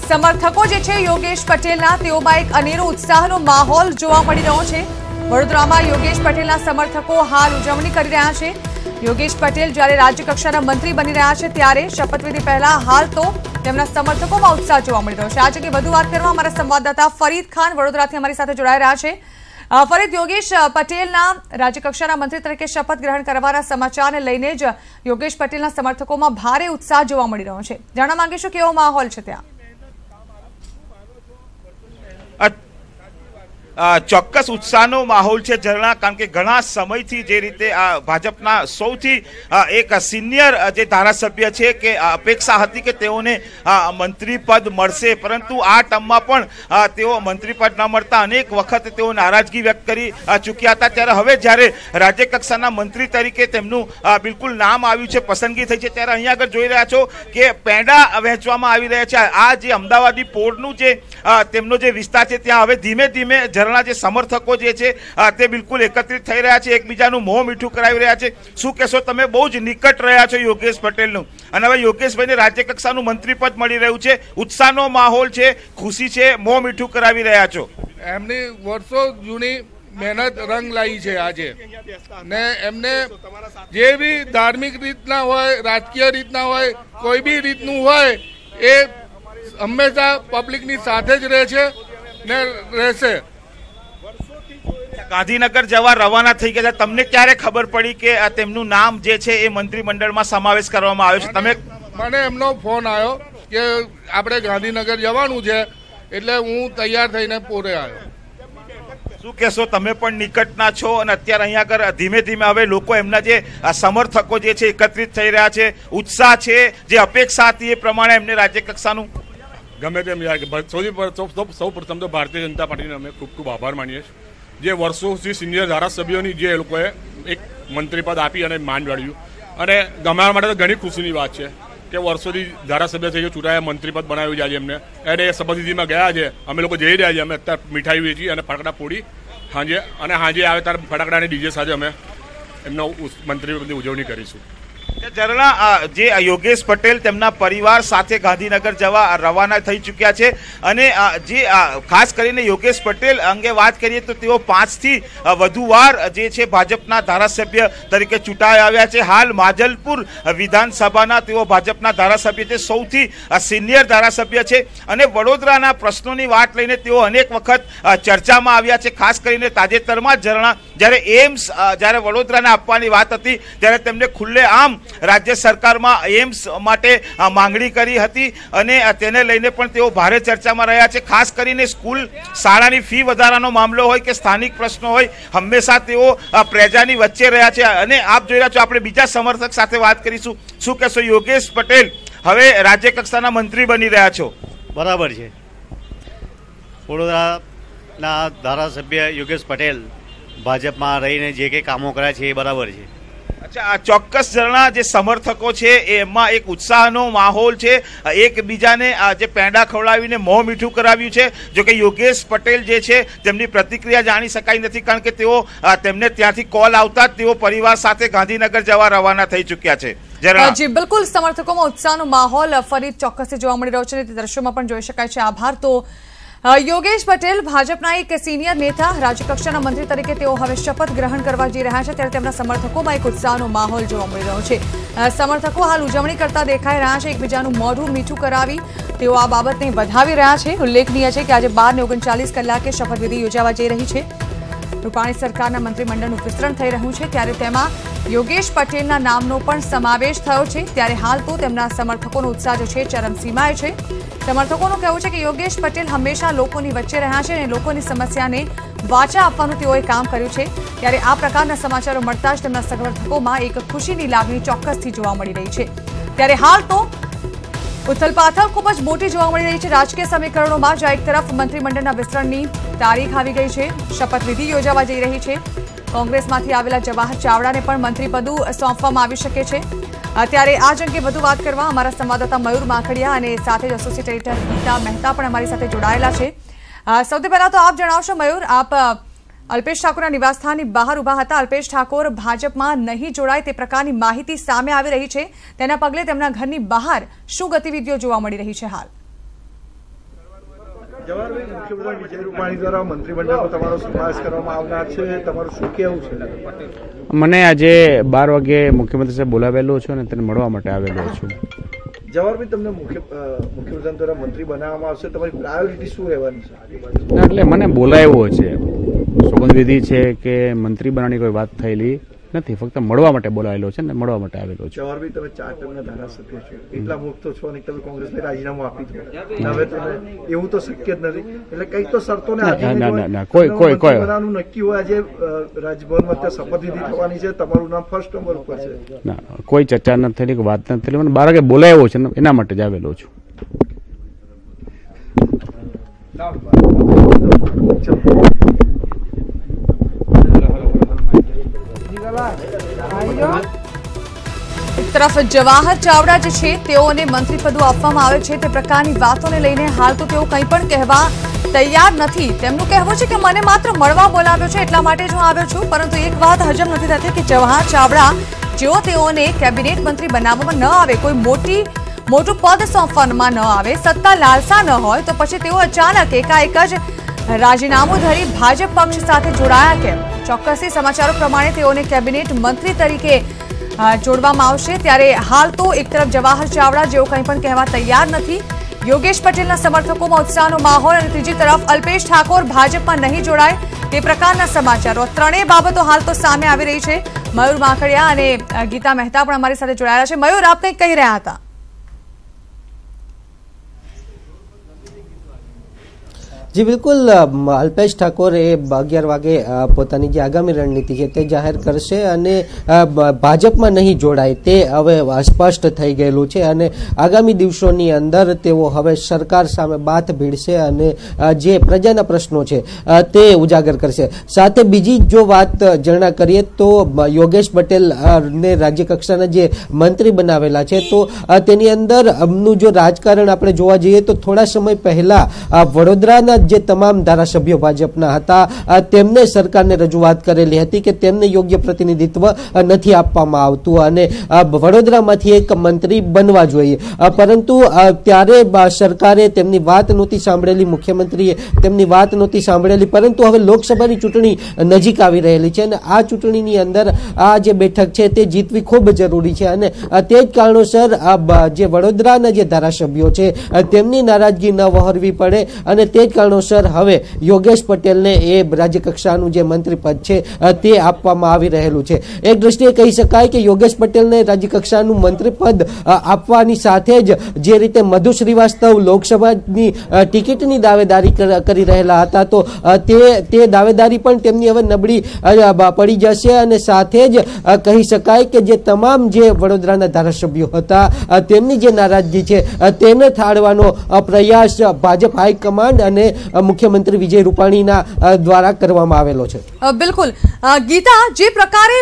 સમર્થકો જે છે યોગેશ પટેલના તેઓમાં એક અનેરો ઉત્સાહનો માહોલ જોવા મળી રહ્યો છે. વડોદરામાં યોગેશ પટેલના સમર્થકો હાલ ઉજવણી કરી રહ્યા છે. યોગેશ પટેલ જ્યારે રાજ્યકક્ષાના મંત્રી બની રહ્યા છે ત્યારે શપથવિધિ પહેલા હાલ તો તેમના સમર્થકોમાં ઉત્સાહ જોવા મળી રહ્યો છે। આ અંગે વધુ વાત કરવા અમારા સંવાદદાતા ફરીદ ખાન વડોદરાથી અમારી સાથે જોડાઈ રહ્યા છે। ફરીદ, યોગેશ પટેલના રાજ્યકક્ષાના મંત્રી તરીકે શપથ ગ્રહણ કરવાના સમાચારને લઈને જ યોગેશ પટેલના સમર્થકોમાં ભારે ઉત્સાહ જોવા મળી રહ્યો છે। જાણવા માંગીશું કેવો માહોલ છે ત્યાં? ચોક્કસ ઉત્સાહનો માહોલ છે ઝરણા, કારણ કે ઘણા સમયથી જે રીતે ભાજપના સૌથી એક સિનિયર જે ધારાસભ્ય છે કે અપેક્ષા હતી કે તેઓને મંત્રી પદ મળશે, પરંતુ આ ટર્મમાં પણ તેઓ મંત્રી પદ ન મળતા અનેક વખત તેઓ નારાજગી વ્યક્ત કરી ચૂક્યા હતા। ત્યારે હવે જ્યારે રાજ્યકક્ષાના મંત્રી તરીકે તેમનું બિલકુલ નામ આવ્યું છે, પસંદગી થઈ છે, ત્યારે અહીંયા આગળ જોઈ રહ્યા છો કે પેંડા વહેંચવામાં આવી રહ્યા છે। આ જે અમદાવાદી પોળનું જે તેમનો જે વિસ્તાર છે ત્યાં હવે ધીમે ધીમે ઝરણા જે સમર્થકો જે છે તે બિલકુલ એકત્રિત થઈ રહ્યા છે, એકબીજાનું મોં મીઠું કરાવી રહ્યા છે। શું કહેશો, તમે બહુ જ નિકટ રહ્યા છો યોગેશ પટેલનું, અને હવે યોગેશભાઈને રાજ્યકક્ષાનું મંત્રી પદ મળી રહ્યું છે, ઉત્સાહનો માહોલ છે, ખુશી છે, મોં મીઠું કરાવી રહ્યા છો? એમની વર્ષો જૂની મહેનત રંગ લાવી છે આજે, ને એમને જે બી ધાર્મિક રીતના હોય, રાજકીય રીતના હોય, કોઈ બી રીતનું હોય, એ હંમેશા પબ્લિકની સાથે જ રહે છે ને રહેશે। ગાંધીનગર જવા રવાના થઈ ગયા, તમને ક્યારે ખબર પડી કે તેમનું નામ જે છે એ મંત્રીમંડળમાં સમાવેશ કરવામાં આવ્યો છે? તમે મને એમનો ફોન આવ્યો કે આપણે ગાંધીનગર જવાનું છે, એટલે હું તૈયાર થઈને પોરે આવ્યો। શું કહેશો, તમે પણ નિકટના છો અને અત્યારે અહીંયા આગળ ધીમે ધીમે હવે લોકો એમના જે સમર્થકો જે છે એકત્રિત થઈ રહ્યા છે, ઉત્સાહ છે, જે અપેક્ષા હતી એ પ્રમાણે એમને રાજ્યકક્ષાનું ગમે તેમ સૌ પ્રથમ તો ભારતીય જનતા પાર્ટીને અમે ખૂબ ખૂબ આભાર માનીએ છીએ, જે વર્ષોથી સિનિયર ધારાસભ્યોની જે લોકોએ એક મંત્રીપદ આપી અને માન મેળવ્યું, અને અમારા માટે તો ઘણી ખુશીની વાત છે કે વર્ષોથી ધારાસભ્ય થઈ ચૂંટાયા મંત્રીપદ બનાવ્યું છે આજે એમને, અને એ શપથવિધિમાં ગયા છે। અમે લોકો જઈ રહ્યા છીએ, અમે અત્યારે મીઠાઈ વેચી અને ફટાકડા ફોડી સાંજે, અને સાંજે આવે ત્યારે ફટાકડાની ડીજે સાથે અમે એમનો મંત્રીપદની ઉજવણી કરીશું। ઝરણા, જે યોગેશ પટેલ તેમના પરિવાર સાથે ગાંધીનગર જવા રવાના થઈ ચૂક્યા છે, અને જે ખાસ કરીને યોગેશ પટેલ અંગે વાત કરીએ તો તેઓ 5 થી વધુ વાર જે છે ભાજપના ધારાસભ્ય તરીકે ચૂંટાઈ આવ્યા છે। હાલ માજલપુર વિધાનસભાના તેઓ ભાજપના ધારાસભ્ય છે, સૌથી સિનિયર ધારાસભ્ય છે, અને વડોદરાના પ્રશ્નોની વાત લઈને તેઓ અનેક વખત ચર્ચામાં આવ્યા છે। ખાસ કરીને તાજેતરમાં જ ઝરણા જ્યારે એમ્સ જ્યારે વડોદરાને આપવાની વાત હતી ત્યારે તેમને ખુલ્લે આમ રાજ્ય સરકારમાં એમ્સ માટે માંગણી કરી હતી, અને તેને લઈને પણ તેઓ ભારે ચર્ચામાં રહ્યા છે। ખાસ કરીને સ્કૂલ શાળાની ફી વધારાનો મામલો હોય કે સ્થાનિક પ્રશ્નો હોય, હંમેશા તેઓ પ્રજાની વચ્ચે રહ્યા છે। અને આપ જોઈ રહ્યા છો, આપણે બીજા સમર્થક સાથે વાત કરીશું। શું કહેશો, યોગેશ પટેલ હવે રાજ્યકક્ષાના મંત્રી બની રહ્યા છો? બરાબર છે, વડોદરાના ધારાસભ્ય યોગેશ પટેલ ભાજપમાં રહીને જે કંઈ કામો કર્યા છે એ બરાબર છે। અચ્છા, ચોક્કસ ઝરણા જે સમર્થકો છે એમાં એક ઉત્સાહનો માહોલ છે, એકબીજાને જે પેંડા ખવડાવીને મોં મીઠું કરાવ્યું છે। જો કે યોગેશ પટેલ જે છે તેમની પ્રતિક્રિયા જાણી શકાય નથી, કારણ કે તેઓ તેમને ત્યાંથી કોલ આવતા જ તેઓ પરિવાર સાથે ગાંધીનગર જવા રવાના થઈ ચૂક્યા છે। જી બિલકુલ, સમર્થકોમાં ઉત્સાહનો માહોલ ફરી ચોક્કસ જોવા મળી રહ્યો છે, તે દ્રશ્યોમાં પણ જોઈ શકાય છે। આભાર। તો યોગેશ પટેલ ભાજપના એક સિનિયર નેતા, રાજ્યકક્ષાના મંત્રી તરીકે તેઓ હવે શપથ ગ્રહણ કરવા જઈ રહ્યા છે, ત્યારે તેમના સમર્થકોમાં એક ઉત્સાહનો માહોલ જોવા મળી રહ્યો છે। સમર્થકો હાલ ઉજવણી કરતા દેખાઈ રહ્યા છે, એકબીજાનું મોઢું મીઠું કરાવી તેઓ આ બાબતને વધાવી રહ્યા છે। ઉલ્લેખનીય છે કે આજે 12:39 કલાકે શપથવિધિ યોજાવા જઈ રહી છે। રૂપાણી સરકારના મંત્રીમંડળનું વિસ્તરણ થઈ રહ્યું છે, ત્યારે તેમાં યોગેશ પટેલના નામનો પણ સમાવેશ થયો છે, ત્યારે હાલ તો તેમના સમર્થકોનો ઉત્સાહ જે છે ચરમસીમાએ છે। સમર્થકોનું કહેવું છે કે યોગેશ પટેલ હંમેશા લોકોની વચ્ચે રહ્યા છે અને લોકોની સમસ્યાને વાચા આપવાનું તેઓએ કામ કર્યું છે, ત્યારે આ પ્રકારના સમાચારો મળતા જ તેમના સમર્થકોમાં એક ખુશીની લાગણી ચોક્કસથી જોવા મળી રહી છે। ત્યારે હાલ તો ઉથલપાથલ ખૂબ જ મોટી જોવા મળી રહી છે રાજકીય સમીકરણોમાં, જ્યાં એક તરફ મંત્રીમંડળના વિસ્તરણની તારીખ આવી ગઈ છે, શપથવિધિ યોજાવા જઈ રહી છે, કોંગ્રેસમાંથી આવેલા જવાહર ચાવડાને પણ મંત્રીપદ સોંપવામાં આવી શકે છે। ત્યારે આ જ અંગે વધુ વાત કરવા અમારા સંવાદદાતા મયુર માખડિયા અને સાથે જ એસોસિએટ એડિટર ગીતા મહેતા પણ અમારી સાથે જોડાયેલા છે। સૌથી પહેલા તો આપ જણાવશો મયુર, આપ અલ્પેશ ઠાકોરના નિવાસસ્થાનની બહાર ઉભા હતા। અલ્પેશ ઠાકોર ભાજપમાં નહીં જોડાય તે પ્રકારની માહિતી સામે આવી રહી છે, તેના પગલે તેમના ઘરની બહાર શું ગતિવિધિઓ જોવા મળી રહી છે હાલ? જવાહરભાઈ, મુખ્યમંત્રી વિજય રૂપાણી દ્વારા મંત્રીમંડળનો તમારો સમાવેશ કરવામાં આવનાર છે, તમારું શું કહેવું છે? મને આજે 12 વાગે મુખ્યમંત્રી સાહેબ બોલાવેલો છું અને તેને મળવા માટે આવેલો છું. જવાહરભાઈ, તમને મુખ્યમંત્રી દ્વારા મંત્રી બનાવવામાં આવશે, તમારી પ્રાયોરિટી શું રહેવાની છે? એટલે મને બોલાવ્યો છે, સોગંદવિધિ છે કે મંત્રી બનાવવાની કોઈ વાત થયેલી નથી, ફક્ત મળવા માટે બોલાવેલો છે ને મળવા માટે આવેલો છે. જવાહરભાઈ, તમે 4 ટર્મના ધારાસભ્ય છો, એટલા મુક્ત છો અને તમે કોંગ્રેસને રાજીનામું આપી દો, હવે તમે એવું તો શક્ય જ નથી, એટલે કઈક તો શરતોને કોઈ નક્કી હોય. આજે રાજભવનમાં ત્યાં શપથવિધિ થવાની છે, તમારું નામ ફર્સ્ટ નંબર ઉપર છે. ના, કોઈ ચર્ચા નથી થયેલી, કોઈ વાત નથી થયેલી, મને 12 વાગે બોલાવ્યો છે એના માટે જ આવેલો છું. એક તરફ જવાહર ચાવડા જે છે તેઓને મંત્રીપદો આપવામાં આવે છે તે પ્રકારની વાતોને લઈને હાલ તો તેઓ કંઈ પણ કહેવા તૈયાર નથી. તેમનું કહેવું છે કે મને માત્ર મળવા બોલાવ્યો છે એટલા માટે જ હું આવ્યો છું, પરંતુ એક વાત હજમ નથી થતી કે જવાહર ચાવડા જેઓ તેઓને કેબિનેટ મંત્રી બનાવવામાં ન આવે, કોઈ મોટું પદ સોંપવામાં ન આવે, સત્તા લાલસા ન હોય, તો પછી તેઓ અચાનક એકાએક જ રાજીનામું ધરી ભાજપ પક્ષ સાથે જોડાયા કેમ? ચોક્કસથી સમાચારો પ્રમાણે તેઓને કેબિનેટ મંત્રી તરીકે જોડવામાં આવશે. ત્યારે હાલ તો એક તરફ જવાહર ચાવડા જેઓ કંઈ પણ કહેવા તૈયાર નથી, યોગેશ પટેલના સમર્થકોમાં ઉત્સાહનો માહોલ, અને ત્રીજી તરફ અલ્પેશ ઠાકોર ભાજપમાં નહીં જોડાય તે પ્રકારના સમાચારો. ત્રણેય બાબતો હાલ તો સામે આવી રહી છે. મયુર માખડિયા અને ગીતા મહેતા પણ અમારી સાથે જોડાયેલા છે. મયુર, આપ કંઈક કહી રહ્યા હતા. જી બિલકુલ, અલ્પેશ ઠાકોર એ 11 વાગે પોતાની જે આગામી રણનીતિ છે તે જાહેર કરશે અને ભાજપમાં નહીં જોડાય તે હવે સ્પષ્ટ થઈ ગયેલું છે અને આગામી દિવસોની અંદર તેઓ હવે સરકાર સામે બાથ ભીડશે અને જે પ્રજાના પ્રશ્નો છે તે ઉજાગર કરશે. સાથે બીજી જો વાત જણા કરીએ તો યોગેશ પટેલ ને રાજ્ય કક્ષાના જે મંત્રી બનાવેલા છે તો તેની અંદર નું જો રાજકારણ આપણે જોવા જઈએ તો થોડા સમય પહેલા વડોદરાના જે તમામ ધારાસભ્યો ભાજપના હતા તેમને સરકારને રજૂઆત કરેલી હતી કે તેમને યોગ્ય પ્રતિનિધિત્વ નથી આપવામાં આવતું અને વડોદરામાંથી એક મંત્રી બનવા જોઈએ, પરંતુ ત્યારે સરકારે તેમની વાત નહોતી સાંભળેલી, મુખ્યમંત્રીએ તેમની વાત નહોતી સાંભળેલી. પરંતુ હવે લોકસભાની ચૂંટણી નજીક આવી રહેલી છે અને આ ચૂંટણીની અંદર આ જે બેઠક છે તે જીતવી ખૂબ જરૂરી છે અને તે જ કારણોસર જે વડોદરાના જે ધારાસભ્યો છે તેમની નારાજગી ન વહોરવી પડે અને તે જ કારણોસર હવે યોગેશ પટેલને એ રાજ્ય કક્ષાનું જે મંત્રી પદ છે તે આપવામાં આવી રહેલું છે. એક દ્રષ્ટિએ કહી શકાય કે યોગેશ પટેલને રાજ્ય કક્ષાનું મંત્રી પદ આપવાની સાથે જ જે રીતે મધુ શ્રીવાસ્તવ લોકસભાની ટિકિટની દાવેદારી કરી રહેલા હતા તો તે દાવેદારી પણ તેમની હવે નબળી પડી જશે અને સાથે જ કહી શકાય કે જે તમામ જે વડોદરાના ધારાસભ્યો હતા તેમની જે નારાજગી છે તેને થાળવાનો પ્રયાસ ભાજપ હાઈકમાન્ડ અને મુખ્યમંત્રી વિજય રૂપાણીના દ્વારા કરવામાં આવેલો છે. બિલકુલ ગીતા, જે પ્રકારે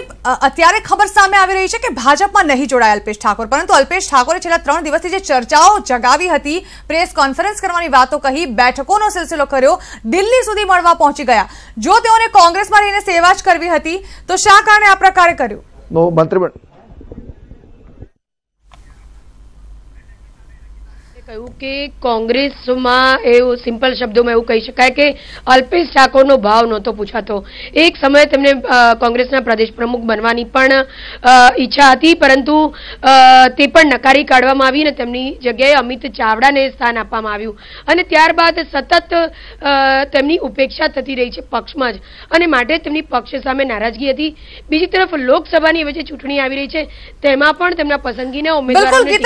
અત્યારે ખબર સામે આવી રહી છે કે ભાજપમાં નહીં જોડાય અલ્પેશ ઠાકોર, પરંતુ અલ્પેશ ઠાકોરે છેલ્લા 3 દિવસથી જે ચર્ચાઓ જગાવી હતી, પ્રેસ કોન્ફરન્સ કરવાની વાતો કહી, બેઠકોનો સિલસિલો કર્યો, દિલ્હી સુધી મળવા પહોંચી ગયા. જો તેઓને કોંગ્રેસમાં રહીને સેવા જ કરવી હતી તો શા કારણે આ પ્રકારે કર્યું? કહ્યું કે કોંગ્રેસમાં એવું સિમ્પલ શબ્દોમાં એવું કહી શકાય કે અલ્પેશ ઠાકોરનો ભાવ નહોતો પૂછાતો. એક સમયે તેમને કોંગ્રેસના પ્રદેશ પ્રમુખ બનવાની પણ ઈચ્છા હતી, પરંતુ તે પણ નકારી કાઢવામાં આવી અને તેમની જગ્યાએ અમિત ચાવડાને સ્થાન આપવામાં આવ્યું અને ત્યારબાદ સતત તેમની ઉપેક્ષા થતી રહી છે પક્ષમાં જ અને માટે તેમની પક્ષ સામે નારાજગી હતી. બીજી તરફ લોકસભાની વચ્ચે ચૂંટણી આવી રહી છે, તેમાં પણ તેમના પસંદગીના ઉમેદવારોને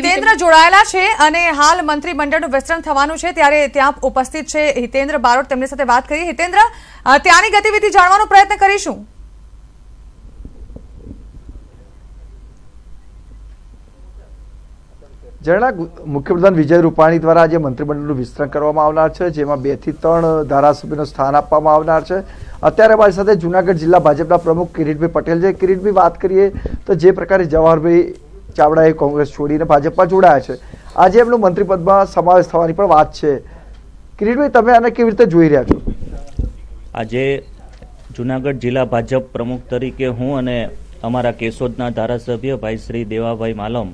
હિતેન્દ્ર જોડાયેલા છે અને હાલ મંત્રીમંડળનું વિસ્તરણ થવાનું છે, ત્યારે ત્યાં ઉપસ્થિત છે હિતેન્દ્ર બારોટ. તેમની સાથે વાત કરીએ. હિતેન્દ્ર, ત્યાંની ગતિવિધિ જાણવાનો પ્રયત્ન કરીશું. મુખ્યપ્રધાન વિજય રૂપાણી દ્વારા આજે મંત્રીમંડળનું વિસ્તરણ કરવામાં આવનાર છે, જેમાં 2 થી 3 ધારાસભ્યોનું સ્થાન આપવામાં આવનાર છે. અત્યારે અમારી સાથે જૂનાગઢ જિલ્લા ભાજપના પ્રમુખ કિરીટભાઈ પટેલ છે. કિરીટભાઈ, વાત કરીએ તો જે પ્રકારે જવાહરભાઈ ચાવડાએ કોંગ્રેસ છોડીને ભાજપમાં જોડાયા છે, આજે એમનું મંત્રીપદમાં સમાવેશ થવાની પણ વાત છે. કિરીટભાઈ, તમે આને કેવી રીતે જોઈ રહ્યા છો? આજે જૂનાગઢ જિલ્લા ભાજપ પ્રમુખ તરીકે હું અને અમારા કેશોદના ધારાસભ્ય ભાઈ શ્રી દેવાભાઈ માલમ,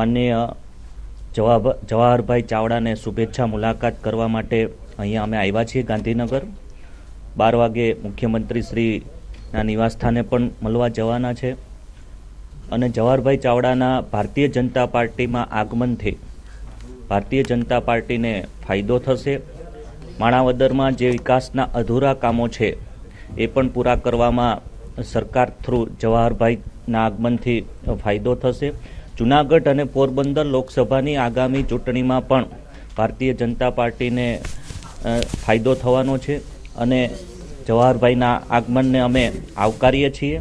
માનનીય જવાહરભાઈ ચાવડાને શુભેચ્છા મુલાકાત કરવા માટે અહીંયા અમે આવ્યા છીએ ગાંધીનગર. 12 વાગે મુખ્યમંત્રી શ્રીના નિવાસસ્થાને પણ મળવા જવાના છે અને જવાહરભાઈ ચાવડાના ભારતીય જનતા પાર્ટીમાં આગમનથી ભારતીય જનતા પાર્ટીને ફાયદો થશે. માણાવદરમાં જે વિકાસના અધૂરા કામો છે એ પણ પૂરા કરવામાં સરકાર થ્રુ જવાહરભાઈના આગમનથી ફાયદો થશે. જૂનાગઢ અને પોરબંદર લોકસભાની આગામી ચૂંટણીમાં પણ ભારતીય જનતા પાર્ટીને ફાયદો થવાનો છે અને જવાહરભાઈના આગમનને અમે આવકારીએ છીએ.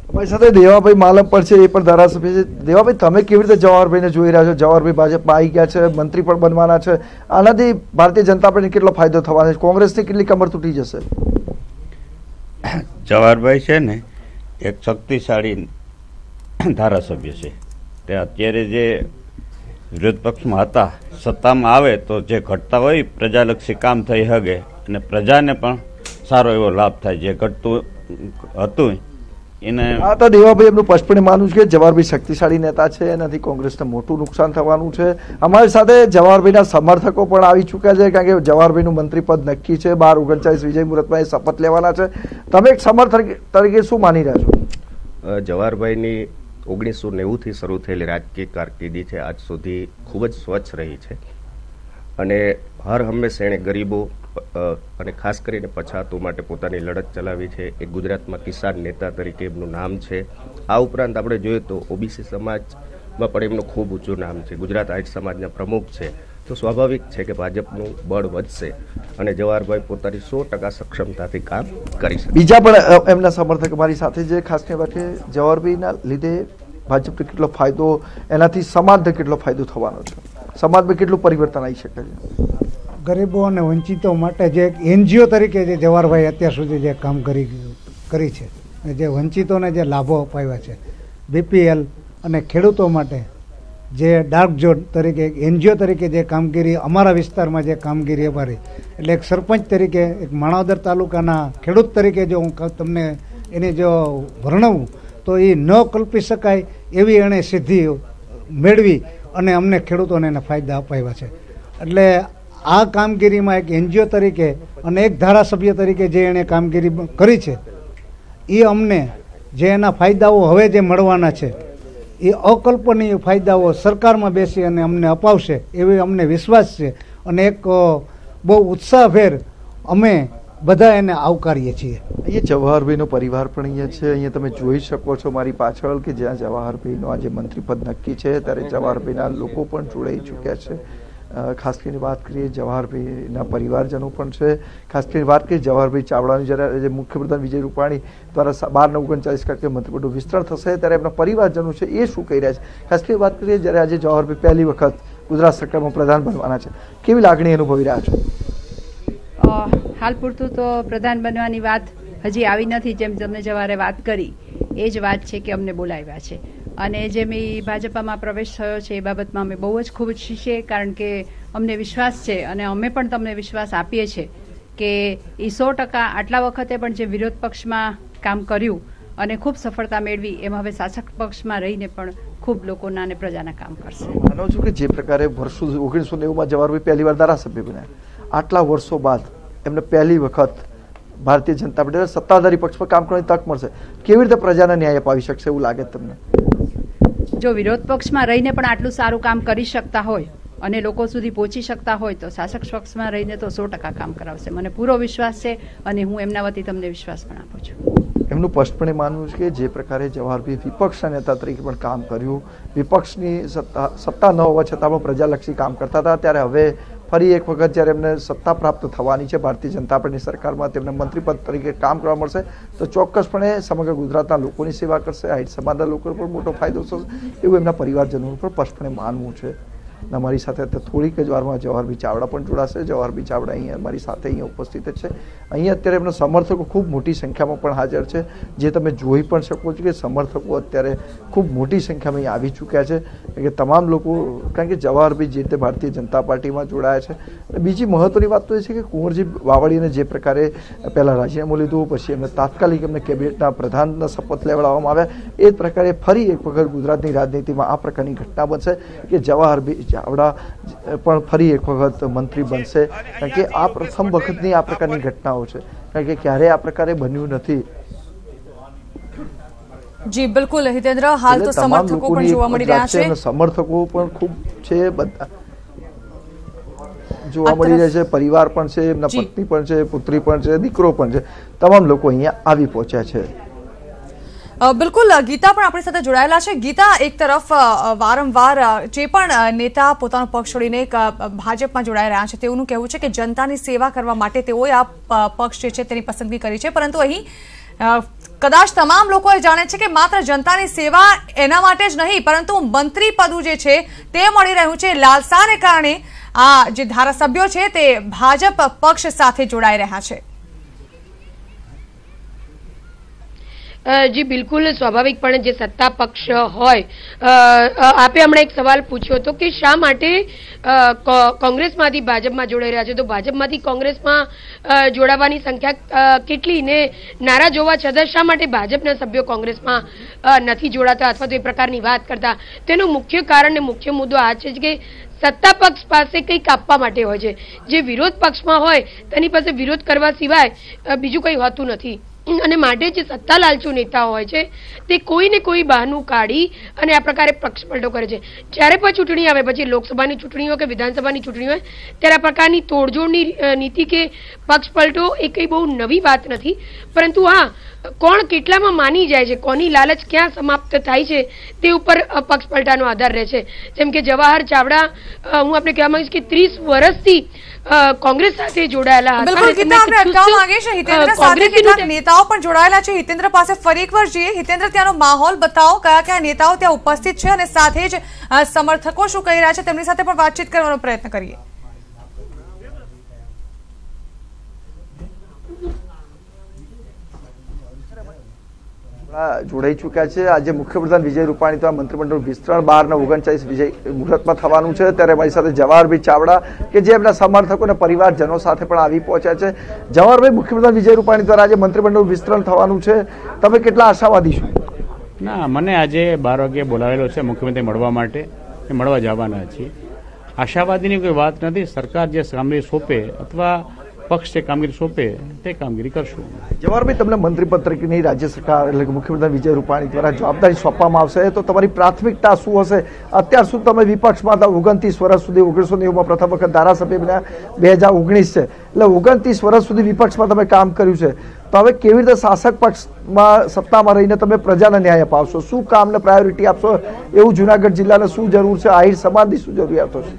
અમારી સાથે દેવાભાઈ માલમ પણ છે, એ પણ ધારાસભ્ય છે. દેવાભાઈ, તમે કેવી રીતે જવાહરભાઈને જોઈ રહ્યા છો? જવાહરભાઈ ભાજપમાં આવી ગયા છે, મંત્રી પણ બનવાના છે. આનાથી ભારતીય જનતા પાર્ટીને કેટલો ફાયદો થવાનો છે? કોંગ્રેસની કેટલી કમર તૂટી જશે? જવાહરભાઈ છે ને એક શક્તિશાળી ધારાસભ્ય છે. તે અત્યારે જે વિરોધ પક્ષમાં હતા, સત્તામાં આવે તો જે ઘટતા હોય પ્રજાલક્ષી કામ થઈ શકે અને પ્રજાને પણ સારો એવો લાભ થાય. જે ઘટતું હતું એને તો દેવાભાઈ એમનું સ્પષ્ટપણે માનવું છે કે જવાહરભાઈ શક્તિશાળી નેતા છે, એનાથી કોંગ્રેસને મોટું નુકસાન થવાનું છે. અમારી સાથે જવાહરભાઈના સમર્થકો પણ આવી ચૂક્યા છે, કારણ કે જવાહરભાઈનું મંત્રીપદ નક્કી છે. 12/39 વિજય મુહૂર્તમાં એ શપથ લેવાના છે. તમે એક સમર્થક તરીકે શું માની રહ્યા છો? જવાહરભાઈની 1990થી શરૂ થયેલી રાજકીય કારકિર્દી છે આજ સુધી ખૂબ જ સ્વચ્છ રહી છે અને હર હંમેશા એણે ગરીબો અને ખાસ કરીને પછાતો માટે પોતાની લડત ચલાવી છે. એક ગુજરાતમાં કિસાન નેતા તરીકે એમનું નામ છે. આ ઉપરાંત આપણે જોઈએ તો ઓબીસી સમાજમાં પણ એમનું ખૂબ ઊંચું નામ છે. ગુજરાત આહિર સમાજના પ્રમુખ છે. તો સ્વાભાવિક છે કે ભાજપનું બળ વધશે અને જવાહરભાઈ પોતાની 100% સક્ષમતાથી કામ કરી શકે. બીજા પણ એમના સમર્થક મારી સાથે છે. ખાસ કરીને જવાહરભાઈના લીધે ભાજપને કેટલો ફાયદો, એનાથી સમાજને કેટલો ફાયદો થવાનો છે? સમાજમાં કેટલું પરિવર્તન આવી શકે છે? ગરીબો અને વંચિતો માટે જે એક એનજીઓ તરીકે જે જવાહરભાઈ અત્યાર સુધી જે કામ કરી છે, જે વંચિતોને જે લાભો અપાવ્યા છે, બીપીએલ અને ખેડૂતો માટે જે ડાર્ક ઝોન તરીકે એક એનજીઓ તરીકે જે કામગીરી અમારા વિસ્તારમાં જે કામગીરી અમારી, એટલે એક સરપંચ તરીકે, એક માણાવદર તાલુકાના ખેડૂત તરીકે જો હું તમને એની જો વર્ણવું તો એ ન કલ્પી શકાય એવી એણે સિદ્ધિ મેળવી અને અમને ખેડૂતોને એને ફાયદા અપાવ્યા છે. એટલે આ કામગીરીમાં એક એનજીઓ તરીકે અને એક ધારાસભ્ય તરીકે જે એણે કામગીરી કરી છે, એ અમને જે એના ફાયદાઓ હવે જે મળવાના છે એ અકલ્પનીય ફાયદાઓ સરકારમાં બેસી અને અમને અપાવશે એવી અમને વિશ્વાસ છે અને એક બહુ ઉત્સાહભેર અમે બધા એને આવકારીએ છીએ. અહીંયા જવાહરભાઈનો પરિવાર પણ અહીંયા છે. અહીંયા તમે જોઈ શકો છો મારી પાછળ કે જ્યાં જવાહરભાઈનો આજે મંત્રીપદ નક્કી છે ત્યારે જવાહરભાઈના લોકો પણ જોડાઈ ચૂક્યા છે. ખાસ કરીને વાત કરીએ જવાહરભાઈના પરિવારજનો પણ છે. ખાસ કરીને વાત કરીએ જવાહરભાઈ ચાવડાની જ્યારે મુખ્યપ્રધાન વિજય રૂપાણી દ્વારા 12/39 તારીખે મંત્રીપદનું વિસ્તરણ થશે ત્યારે એમના પરિવારજનો છે એ શું કહી રહ્યા છે? ખાસ કરીને વાત કરીએ જ્યારે આજે જવાહરભાઈ પહેલી વખત ગુજરાત સરકારમાં પ્રધાન બનવાના છે, કેવી લાગણી અનુભવી રહ્યા છો? હાલ પૂરતું તો પ્રધાન બનવાની વાત હજી આવી નથી. જેમ તમને જવારે વાત કરી એ જ વાત છે કે અમને બોલાવ્યા છે અને જેમ એ ભાજપામાં પ્રવેશ થયો છે એ બાબતમાં અમે બહુ જ ખુશ છીએ, કારણ કે અમને વિશ્વાસ છે અને અમે પણ તમને વિશ્વાસ આપીએ છીએ કે એ 100% આટલા વખતે પણ જે વિરોધ પક્ષમાં કામ કર્યું અને ખૂબ સફળતા મેળવી એમ હવે શાસક પક્ષમાં રહીને પણ ખૂબ લોકોના અને પ્રજાના કામ કરશે. માનો છું કે જે પ્રકારે વર્ષો 1990માં જવાહરભાઈ પહેલી વાર ધારાસભ્ય બન્યા, આટલા વર્ષો બાદ એમને પહેલી વખત ભારતીય જનતા પાર્ટી સત્તાધારી પક્ષ પર કામ કરવાની તક મળશે. કેવી રીતે પ્રજાને ન્યાય અપાવી શકશે એવું લાગે તમને? જો વિરોધ પક્ષમાં રહીને પણ આટલું સારું કામ કરી શકતા હોય અને લોકો સુધી પહોંચી શકતા હોય તો શાસક પક્ષમાં રહીને તો 100% કામ કરાવશે. મને પૂરો વિશ્વાસ છે અને હું એમના વતી તમને વિશ્વાસ પણ આપું છું. એમનું સ્પષ્ટપણે માનવું છે કે જે પ્રકારે જવાહરભાઈ વિપક્ષના નેતા તરીકે પણ કામ કર્યું, વિપક્ષની સત્તા ન હોવા છતાં પણ પ્રજાલક્ષી કામ કરતા હતા, ત્યારે હવે ફરી એક વખત જ્યારે એમને સત્તા પ્રાપ્ત થવાની છે ભારતીય જનતા પાર્ટીની સરકારમાં, તેમને મંત્રીપદ તરીકે કામ કરવા મળશે તો ચોક્કસપણે સમગ્ર ગુજરાતના લોકોની સેવા કરશે, આહિર સમાજના લોકોને પણ મોટો ફાયદો થશે એવું એમના પરિવારજનોનું પણ સ્પષ્ટપણે માનવું છે. અમારી સાથે થોડીક જ વારમાં જવાહરભાઈ ચાવડા પણ જોડાશે. જવાહરભાઈ ચાવડા અહીંયા અમારી સાથે અહીંયા ઉપસ્થિત જ છે. અહીંયા અત્યારે એમના સમર્થકો ખૂબ મોટી સંખ્યામાં પણ હાજર છે, જે તમે જોઈ પણ શકો છો કે સમર્થકો અત્યારે ખૂબ મોટી સંખ્યામાં અહીંયા આવી ચૂક્યા છે કે તમામ લોકો, કારણ કે જવાહરભાઈ જે રીતે ભારતીય જનતા પાર્ટીમાં જોડાયા છે. અને બીજી મહત્વની વાત તો એ છે કે કુંવરજી બાવળીને જે પ્રકારે પહેલાં રાજીનામું લીધું, પછી એમને તાત્કાલિક એમને કેબિનેટના પ્રધાનના શપથ લેવડાવવામાં આવ્યા, એ જ પ્રકારે ફરી એક વખત ગુજરાતની રાજનીતિમાં આ પ્રકારની ઘટના બનશે કે ચાવડા પણ ફરી એક વખત મંત્રી બનશે? કારણ કે આ પ્રથમ વખતની આ પ્રકારની ઘટનાઓ છે, કારણ કે ક્યારેય આ પ્રકારે બન્યું નથી. જી બિલકુલ હિતેન્દ્ર, હાલ તો સમર્થકો પણ જોવા મળી રહ્યા છે, સમર્થકો પણ ખૂબ છે, બધા જોવા મળી રહ્યા છે, પરિવાર પણ છે, એમના પત્ની પણ છે, પુત્રી પણ છે, દીકરો પણ છે, તમામ લોકો અહીંયા આવી પહોંચ્યા છે. બિલકુલ ગીતા પણ આપણી સાથે જોડાયેલા છે. ગીતા, એક તરફ વારંવાર જે પણ નેતા પોતાનો પક્ષ છોડીને ભાજપમાં જોડાઈ રહ્યા છે તેઓનું કહેવું છે કે જનતાની સેવા કરવા માટે તેઓએ આ પક્ષ જે છે તેની પસંદગી કરી છે, પરંતુ અહીં કદાચ તમામ લોકો એ જાણે છે કે માત્ર જનતાની સેવા એના માટે જ નહીં પરંતુ મંત્રી પદ જે છે તે મળી રહ્યું છે, લાલસાને કારણે આ જે ધારાસભ્યો છે તે ભાજપ પક્ષ સાથે જોડાઈ રહ્યા છે. જી બિલકુલ, સ્વાભાવિકપણે જે સત્તા પક્ષ હોય, આપે હમણાં એક સવાલ પૂછ્યો હતો કે શા માટે કોંગ્રેસમાંથી ભાજપમાં જોડાઈ રહ્યા છે, તો ભાજપમાંથી કોંગ્રેસમાં જોડાવાની સંખ્યા કેટલી ને નારાજ હોવા છતાં શા માટે ભાજપના સભ્યો કોંગ્રેસમાં નથી જોડાતા અથવા તો એ પ્રકારની વાત કરતા, તેનું મુખ્ય કારણ ને મુખ્ય મુદ્દો આ છે કે સત્તા પક્ષ પાસે કંઈક આપવા માટે હોય છે, જે વિરોધ પક્ષમાં હોય તેની પાસે વિરોધ કરવા સિવાય બીજું કંઈ હોતું નથી. અને માટે જે સત્તા લાલચુ નેતાઓ હોય છે તે કોઈ ને કોઈ બહાનું કાઢી અને આ પ્રકારે પક્ષ પલટો કરે છે. જ્યારે પણ ચૂંટણી આવે, પછી લોકસભાની ચૂંટણી હોય કે વિધાનસભાની ચૂંટણી હોય, ત્યારે આ પ્રકારની તોડજોડની નીતિ કે પક્ષ પલટો એ કંઈ બહુ નવી વાત નથી, પરંતુ હા, કોણ કેટલામાં માની જાય છે, કોની લાલચ ક્યાં સમાપ્ત થાય છે તે ઉપર પક્ષ પલટાનો આધાર રહે છે. જેમ કે જવાહર ચાવડા, હું આપણે કહેવા માંગીશ કે 30 વર્ષથી કોંગ્રેસ સાથે જોડાયેલા હતા. નેતાઓ પણ જોડાયેલા છે. હિતેન્દ્ર પાસે ફરી એકવાર જઈએ. હિતેન્દ્ર, ત્યાંનો માહોલ બતાવો, કયા કયા નેતાઓ ત્યાં ઉપસ્થિત છે અને સાથે જ સમર્થકો શું કહી રહ્યા છે તેમની સાથે પણ વાતચીત કરવાનો પ્રયત્ન કરીએ. જોડાઈ ચુક્યા છે. આજે મુખ્યપ્રધાન વિજય રૂપાણી તો મંત્રીમંડળ વિસ્તરણ 12/29 મુહૂર્તમાં થવાનું છે, ત્યારે મારી સાથે જવાહરભાઈ ચાવડા કે જે એમના સમર્થકો અને પરિવારજનો સાથે પણ આવી પહોંચ્યા છે. જવાહરભાઈ, મુખ્યપ્રધાન વિજય રૂપાણી દ્વારા આજે મંત્રીમંડળ વિસ્તરણ થવાનું છે, તમે કેટલા આશાવાદી છો? ના, મને આજે 12 વાગે બોલાવેલો છે મુખ્યમંત્રી મળવા માટે, મળવા જવાના છીએ. આશાવાદીની કોઈ વાત નથી. સરકાર જે કામગીરી સોંપે અથવા પક્ષ જે કામગીરી સોંપે તે કામગીરી કરશું. જવાહરભાઈ, તમને મંત્રીપદ તરીકેની રાજ્ય સરકાર એટલે કે મુખ્યમંત્રી વિજય રૂપાણી દ્વારા જવાબદારી સોંપવામાં આવશે, તો તમારી પ્રાથમિકતા શું હશે? અત્યાર સુધી તમે વિપક્ષમાં હતા, 29 વર્ષ સુધી, 1990માં પ્રથમ વખત ધારાસભ્ય બન્યા, 2019 છે, એટલે 29 વર્ષ સુધી વિપક્ષમાં તમે કામ કર્યું છે, તો હવે કેવી રીતે શાસક પક્ષમાં સત્તામાં રહીને તમે પ્રજાને ન્યાય અપાવશો? શું કામને પ્રાયોરિટી આપશો? એવું જુનાગઢ જિલ્લાને શું જરૂર છે? આહિર સમાજની શું જરૂરિયાતો છે?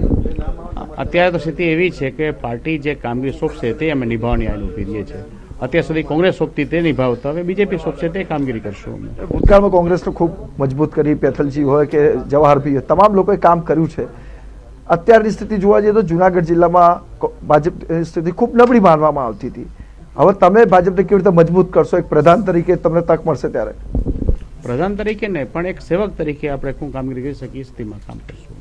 અત્યારે તો સ્થિતિ એવી છે કે પાર્ટી જે કામગીરી સોંપશે તે અમે નિભાવવાની આને ઉભી રહીએ છીએ. અત્યાર સુધી કોંગ્રેસ સોંપતી તે નિભાવતા, હવે બીજેપી સોંપશે તે કામગીરી કરશું. ભૂતકાળમાં કોંગ્રેસને ખૂબ મજબૂત કરી, પેથલજી હોય કે જવાહરભાઈ, તમામ લોકોએ કામ કર્યું છે. અત્યારની સ્થિતિ જોવા જઈએ તો જુનાગઢ જિલ્લામાં ભાજપની સ્થિતિ ખૂબ નબળી માનવામાં આવતી હતી. હવે તમે ભાજપને કેવી રીતે મજબૂત કરશો? એક પ્રધાન તરીકે તમને તક મળશે ત્યારે. પ્રધાન તરીકે નહીં પણ એક સેવક તરીકે આપણે શું કામગીરી કરી શકીએ તેમાં કામ કરશું.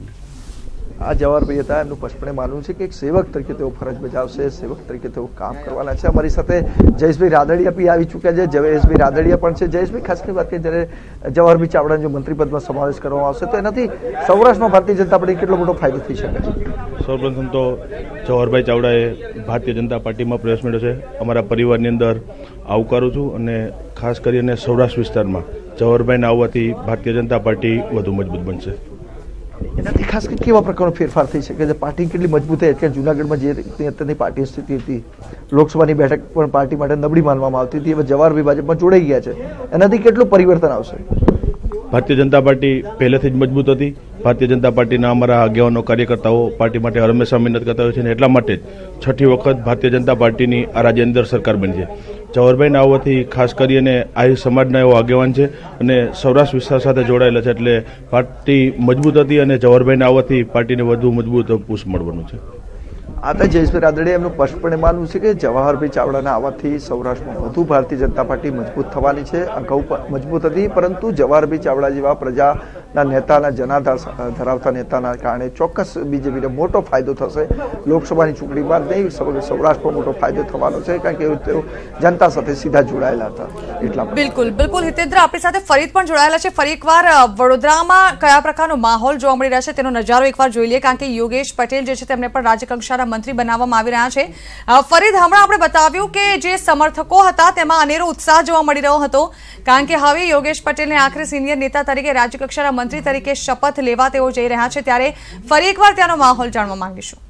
આ જવાહરભાઈ હતા, એમનું સ્પષ્ટપણે માનવું છે કે એક સેવક તરીકે તેઓ ફરજ બજાવશે, સેવક તરીકે તેઓ કામ કરવાના છે. અમારી સાથે જયેશભાઈ રાદડિયા બી આવી ચૂક્યા છે. જયેશભાઈ રાદડિયા પણ છે. જયેશભાઈ, ખાસ કરી વાત કરીએ, જ્યારે જવાહરભાઈ ચાવડાનો જો મંત્રીપદમાં સમાવેશ કરવામાં આવશે તો એનાથી સૌરાષ્ટ્રમાં ભારતીય જનતા પાર્ટી કેટલો મોટો ફાયદો થઈ શકે છે? સૌપ્રથમ તો જવાહરભાઈ ચાવડાએ ભારતીય જનતા પાર્ટીમાં પ્રવેશ મેળવ્યો છે, અમારા પરિવારની અંદર આવકારું છું, અને ખાસ કરીને સૌરાષ્ટ્ર વિસ્તારમાં જવાહરભાઈને આવવાથી ભારતીય જનતા પાર્ટી વધુ મજબૂત બનશે. એનાથી ખાસ કેવા પ્રકારનો ફેરફાર થઈ શકે છે? પાર્ટી કેટલી મજબૂત થઈ? અત્યારે જુનાગઢમાં જે રીતની અત્યારની પાર્ટી સ્થિતિ હતી, લોકસભાની બેઠક પણ પાર્ટી માટે નબળી માનવામાં આવતી હતી, હવે જવાહરભાઈ ભાજપમાં જોડાઈ ગયા છે, એનાથી કેટલું પરિવર્તન આવશે? ભારતીય જનતા પાર્ટી પહેલેથી જ મજબૂત હતી. ભારતીય જનતા પાર્ટીના અમારા આગેવાનો, કાર્યકર્તાઓ પાર્ટી માટે હંમેશા મહેનત કરતા હોય છે, અને એટલા માટે જ 6ઠી વખત ભારતીય જનતા પાર્ટીની આ રાજ્યની અંદર સરકાર બની છે. જવાહરભાઈના આવવાથી ખાસ કરીને આહિર સમાજના એવો આગેવાન છે અને સૌરાષ્ટ્ર વિસ્તાર સાથે જોડાયેલા છે, એટલે પાર્ટી મજબૂત હતી અને જવાહરભાઈના આવવાથી પાર્ટીને વધુ મજબૂત પુશ મળવાનું છે. આ તો જયેશભાઈ રાદડિયા એમનું સ્પષ્ટપણે માનવું છે કે જવાહરભાઈ ચાવડાના આવવાથી સૌરાષ્ટ્રમાં વધુ ભારતીય જનતા પાર્ટી મજબૂત થવાની છે. અગાઉ મજબૂત હતી, પરંતુ જવાહરભાઈ ચાવડા જેવા પ્રજા નેતાના જનાધાર ધરાવતા નેતાના કારણે ચોક્કસ બીજેપીને મોટો ફાયદો થશે. લોકસભાની ચૂંટણી બાદ નહીં, સૌરાષ્ટ્રમાં મોટો ફાયદો થવાનો છે, કારણ કે તેઓ જનતા સાથે સીધા જોડાયેલા હતા. એટલા બિલકુલ બિલકુલ. હિતેન્દ્ર આપણી સાથે ફરીદ પણ જોડાયેલા છે. ફરી એકવાર વડોદરામાં કયા પ્રકારનો માહોલ જોવા મળી રહ્યા છે તેનો નજારો એકવાર જોઈ લઈએ, કારણ કે યોગેશ પટેલ જે છે તેમને પણ રાજ્યકક્ષાના મંત્રી બનાવવામાં આવી રહ્યા છે. ફરીદ, હમણાં આપણે બતાવ્યું કે જે સમર્થકો હતા તેમાં અનેરો ઉત્સાહ જોવા મળી રહ્યો હતો, કારણ કે હવે યોગેશ પટેલને આખરે સિનિયર નેતા તરીકે રાજ્યકક્ષાના મંત્રી તરીકે શપથ લેવા તેઓ જઈ રહ્યા છે. ત્યારે ફરી એકવાર ત્યાંનો માહોલ જાણવા માંગીશું.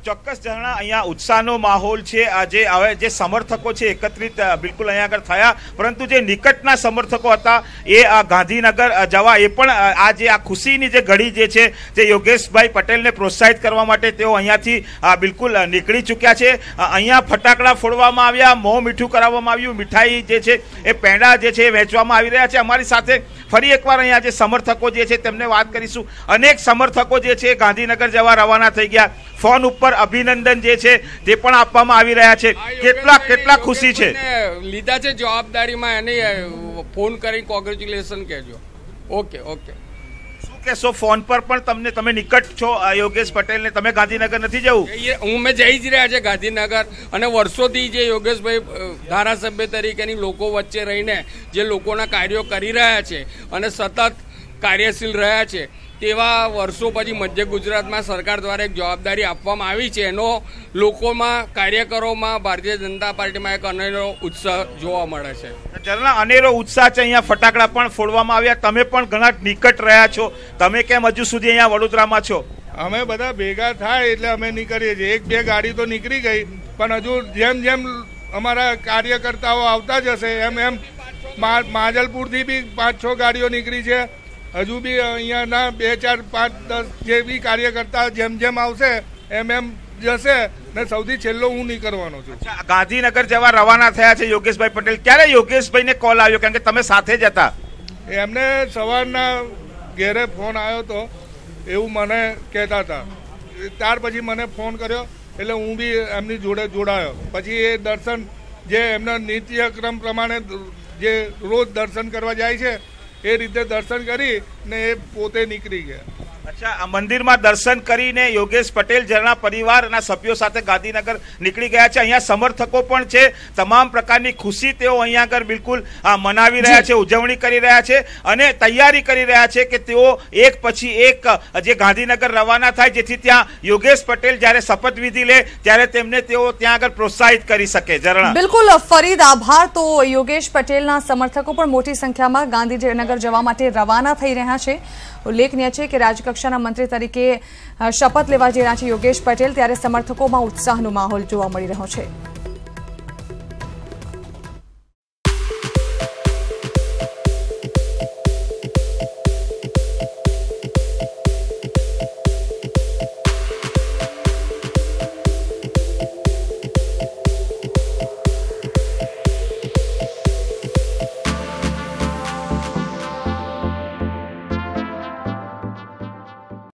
ચોક્કસ ઝરણા, અહીંયા ઉત્સાહનો માહોલ છે. આજે હવે જે સમર્થકો છે એકત્રિત બિલકુલ અહીંયા આગળ થયા, પરંતુ જે નિકટના સમર્થકો હતા એ ગાંધીનગર જવા, એ પણ આજે આ ખુશીની જે ઘડી જે છે જે યોગેશભાઈ પટેલને પ્રોત્સાહિત કરવા માટે તેઓ અહીંયાથી બિલકુલ નીકળી ચૂક્યા છે. અહીંયા ફટાકડા ફોડવામાં આવ્યા, મોં મીઠું કરાવવામાં આવ્યું, મીઠાઈ જે છે એ પેંડા જે છે એ વહેંચવામાં આવી રહ્યા છે. અમારી સાથે ફરી એકવાર અહીંયા જે સમર્થકો જે છે તેમને વાત કરીશું. અનેક સમર્થકો જે છે ગાંધીનગર જવા રવાના થઈ ગયા. ફોન ઉપર અભિનંદન જે છે તે પણ આપવામાં આવી રહ્યા છે. કેટલા ખુશી છે લીધા છે જવાબદારીમાં, એને ફોન કરી કોંગ્રેચ્યુલેશન કહેજો. Okay okay. શું કહેશો? ફોન પર પણ તમે નિકટ છો યોગેશ પટેલને, તમે ગાંધીનગર નથી જવું? હું મેં જઈ જ રહ્યા છે ગાંધીનગર, અને વર્ષોથી જે યોગેશભાઈ ધારાસભ્ય તરીકેની લોકો વચ્ચે રહીને જે લોકોના કાર્યો કરી રહ્યા છે અને સતત કાર્યશીલ રહ્યા છે, તેવા વર્ષો પછી મધ્ય ગુજરાતમાં સરકાર દ્વારા એક જવાબદારી આપવામાં આવી છે. એનો લોકોમાં, કાર્યકરોમાં, ભારતીય જનતા પાર્ટીમાં એક અનેરો ઉત્સાહ જોવા મળે છે. ઝરણા, અનેરો ઉત્સાહ છે. અહીંયા ફટાકડા પણ ફોડવામાં આવ્યા. તમે પણ ઘણા નિકટ રહ્યા છો, તમે કેમ હજુ સુધી અહીંયા વડોદરામાં છો? અમે બધા ભેગા થાય એટલે અમે નીકળીએ છીએ. 1-2 ગાડી તો નીકળી ગઈ, પણ હજુ જેમ જેમ અમારા કાર્યકર્તાઓ આવતા જશે એમ માજલપુરથી બી 5-6 ગાડીઓ નીકળી છે. હજુ બી અહીંયાના 2-4-5-10 જે બી કાર્યકર્તા જેમ જેમ આવશે એમ જશે, ને સૌથી છેલ્લો હું નીકળવાનો છું. ગાંધીનગર જવા રવાના થયા છે યોગેશભાઈ પટેલ. ક્યારે યોગેશભાઈને કોલ આવ્યો, કારણ કે તમે સાથે જ હતા? એમને સવારના ઘેરે ફોન આવ્યો હતો એવું મને કહેતા હતા. ત્યાર પછી મને ફોન કર્યો એટલે હું બી એમની જોડે જોડાયો. પછી એ દર્શન જે એમના નિત્યક્રમ પ્રમાણે જે રોજ દર્શન કરવા જાય છે એ રીતે દર્શન કરી ને એ પોતે નીકળી ગયા. અચ્છા, મંદિરમાં દર્શન કરીને યોગેશ પટેલ ઝરણા પરિવારના સભ્યો સાથે ગાંધીનગર નીકળી ગયા છે. અહીંયા સમર્થકો પણ છે. તમામ પ્રકારની ખુશી તેઓ અહીંયા આગળ બિલકુલ મનાવી રહ્યા છે, ઉજવણી કરી રહ્યા છે અને તૈયારી કરી રહ્યા છે કે તેઓ એક પછી એક જે ગાંધીનગર રવાના થાય, જેથી ત્યાં યોગેશ પટેલ જ્યારે શપથવિધિ લે ત્યારે તેમને તેઓ ત્યાં આગળ પ્રોત્સાહિત કરી શકે. ઝરણા, બિલકુલ ફરીદ, આભાર. તો યોગેશ પટેલના સમર્થકો પણ મોટી સંખ્યામાં ગાંધીનગર જવા માટે રવાના થઈ રહ્યા છે. ઉલ્લેખનીય છે કે રાજ્યકક્ષાના મંત્રી તરીકે શપથ લેવા જઈ રહ્યા છે યોગેશ પટેલ, ત્યારે સમર્થકોમાં ઉત્સાહનો માહોલ જોવા મળી રહ્યો છે.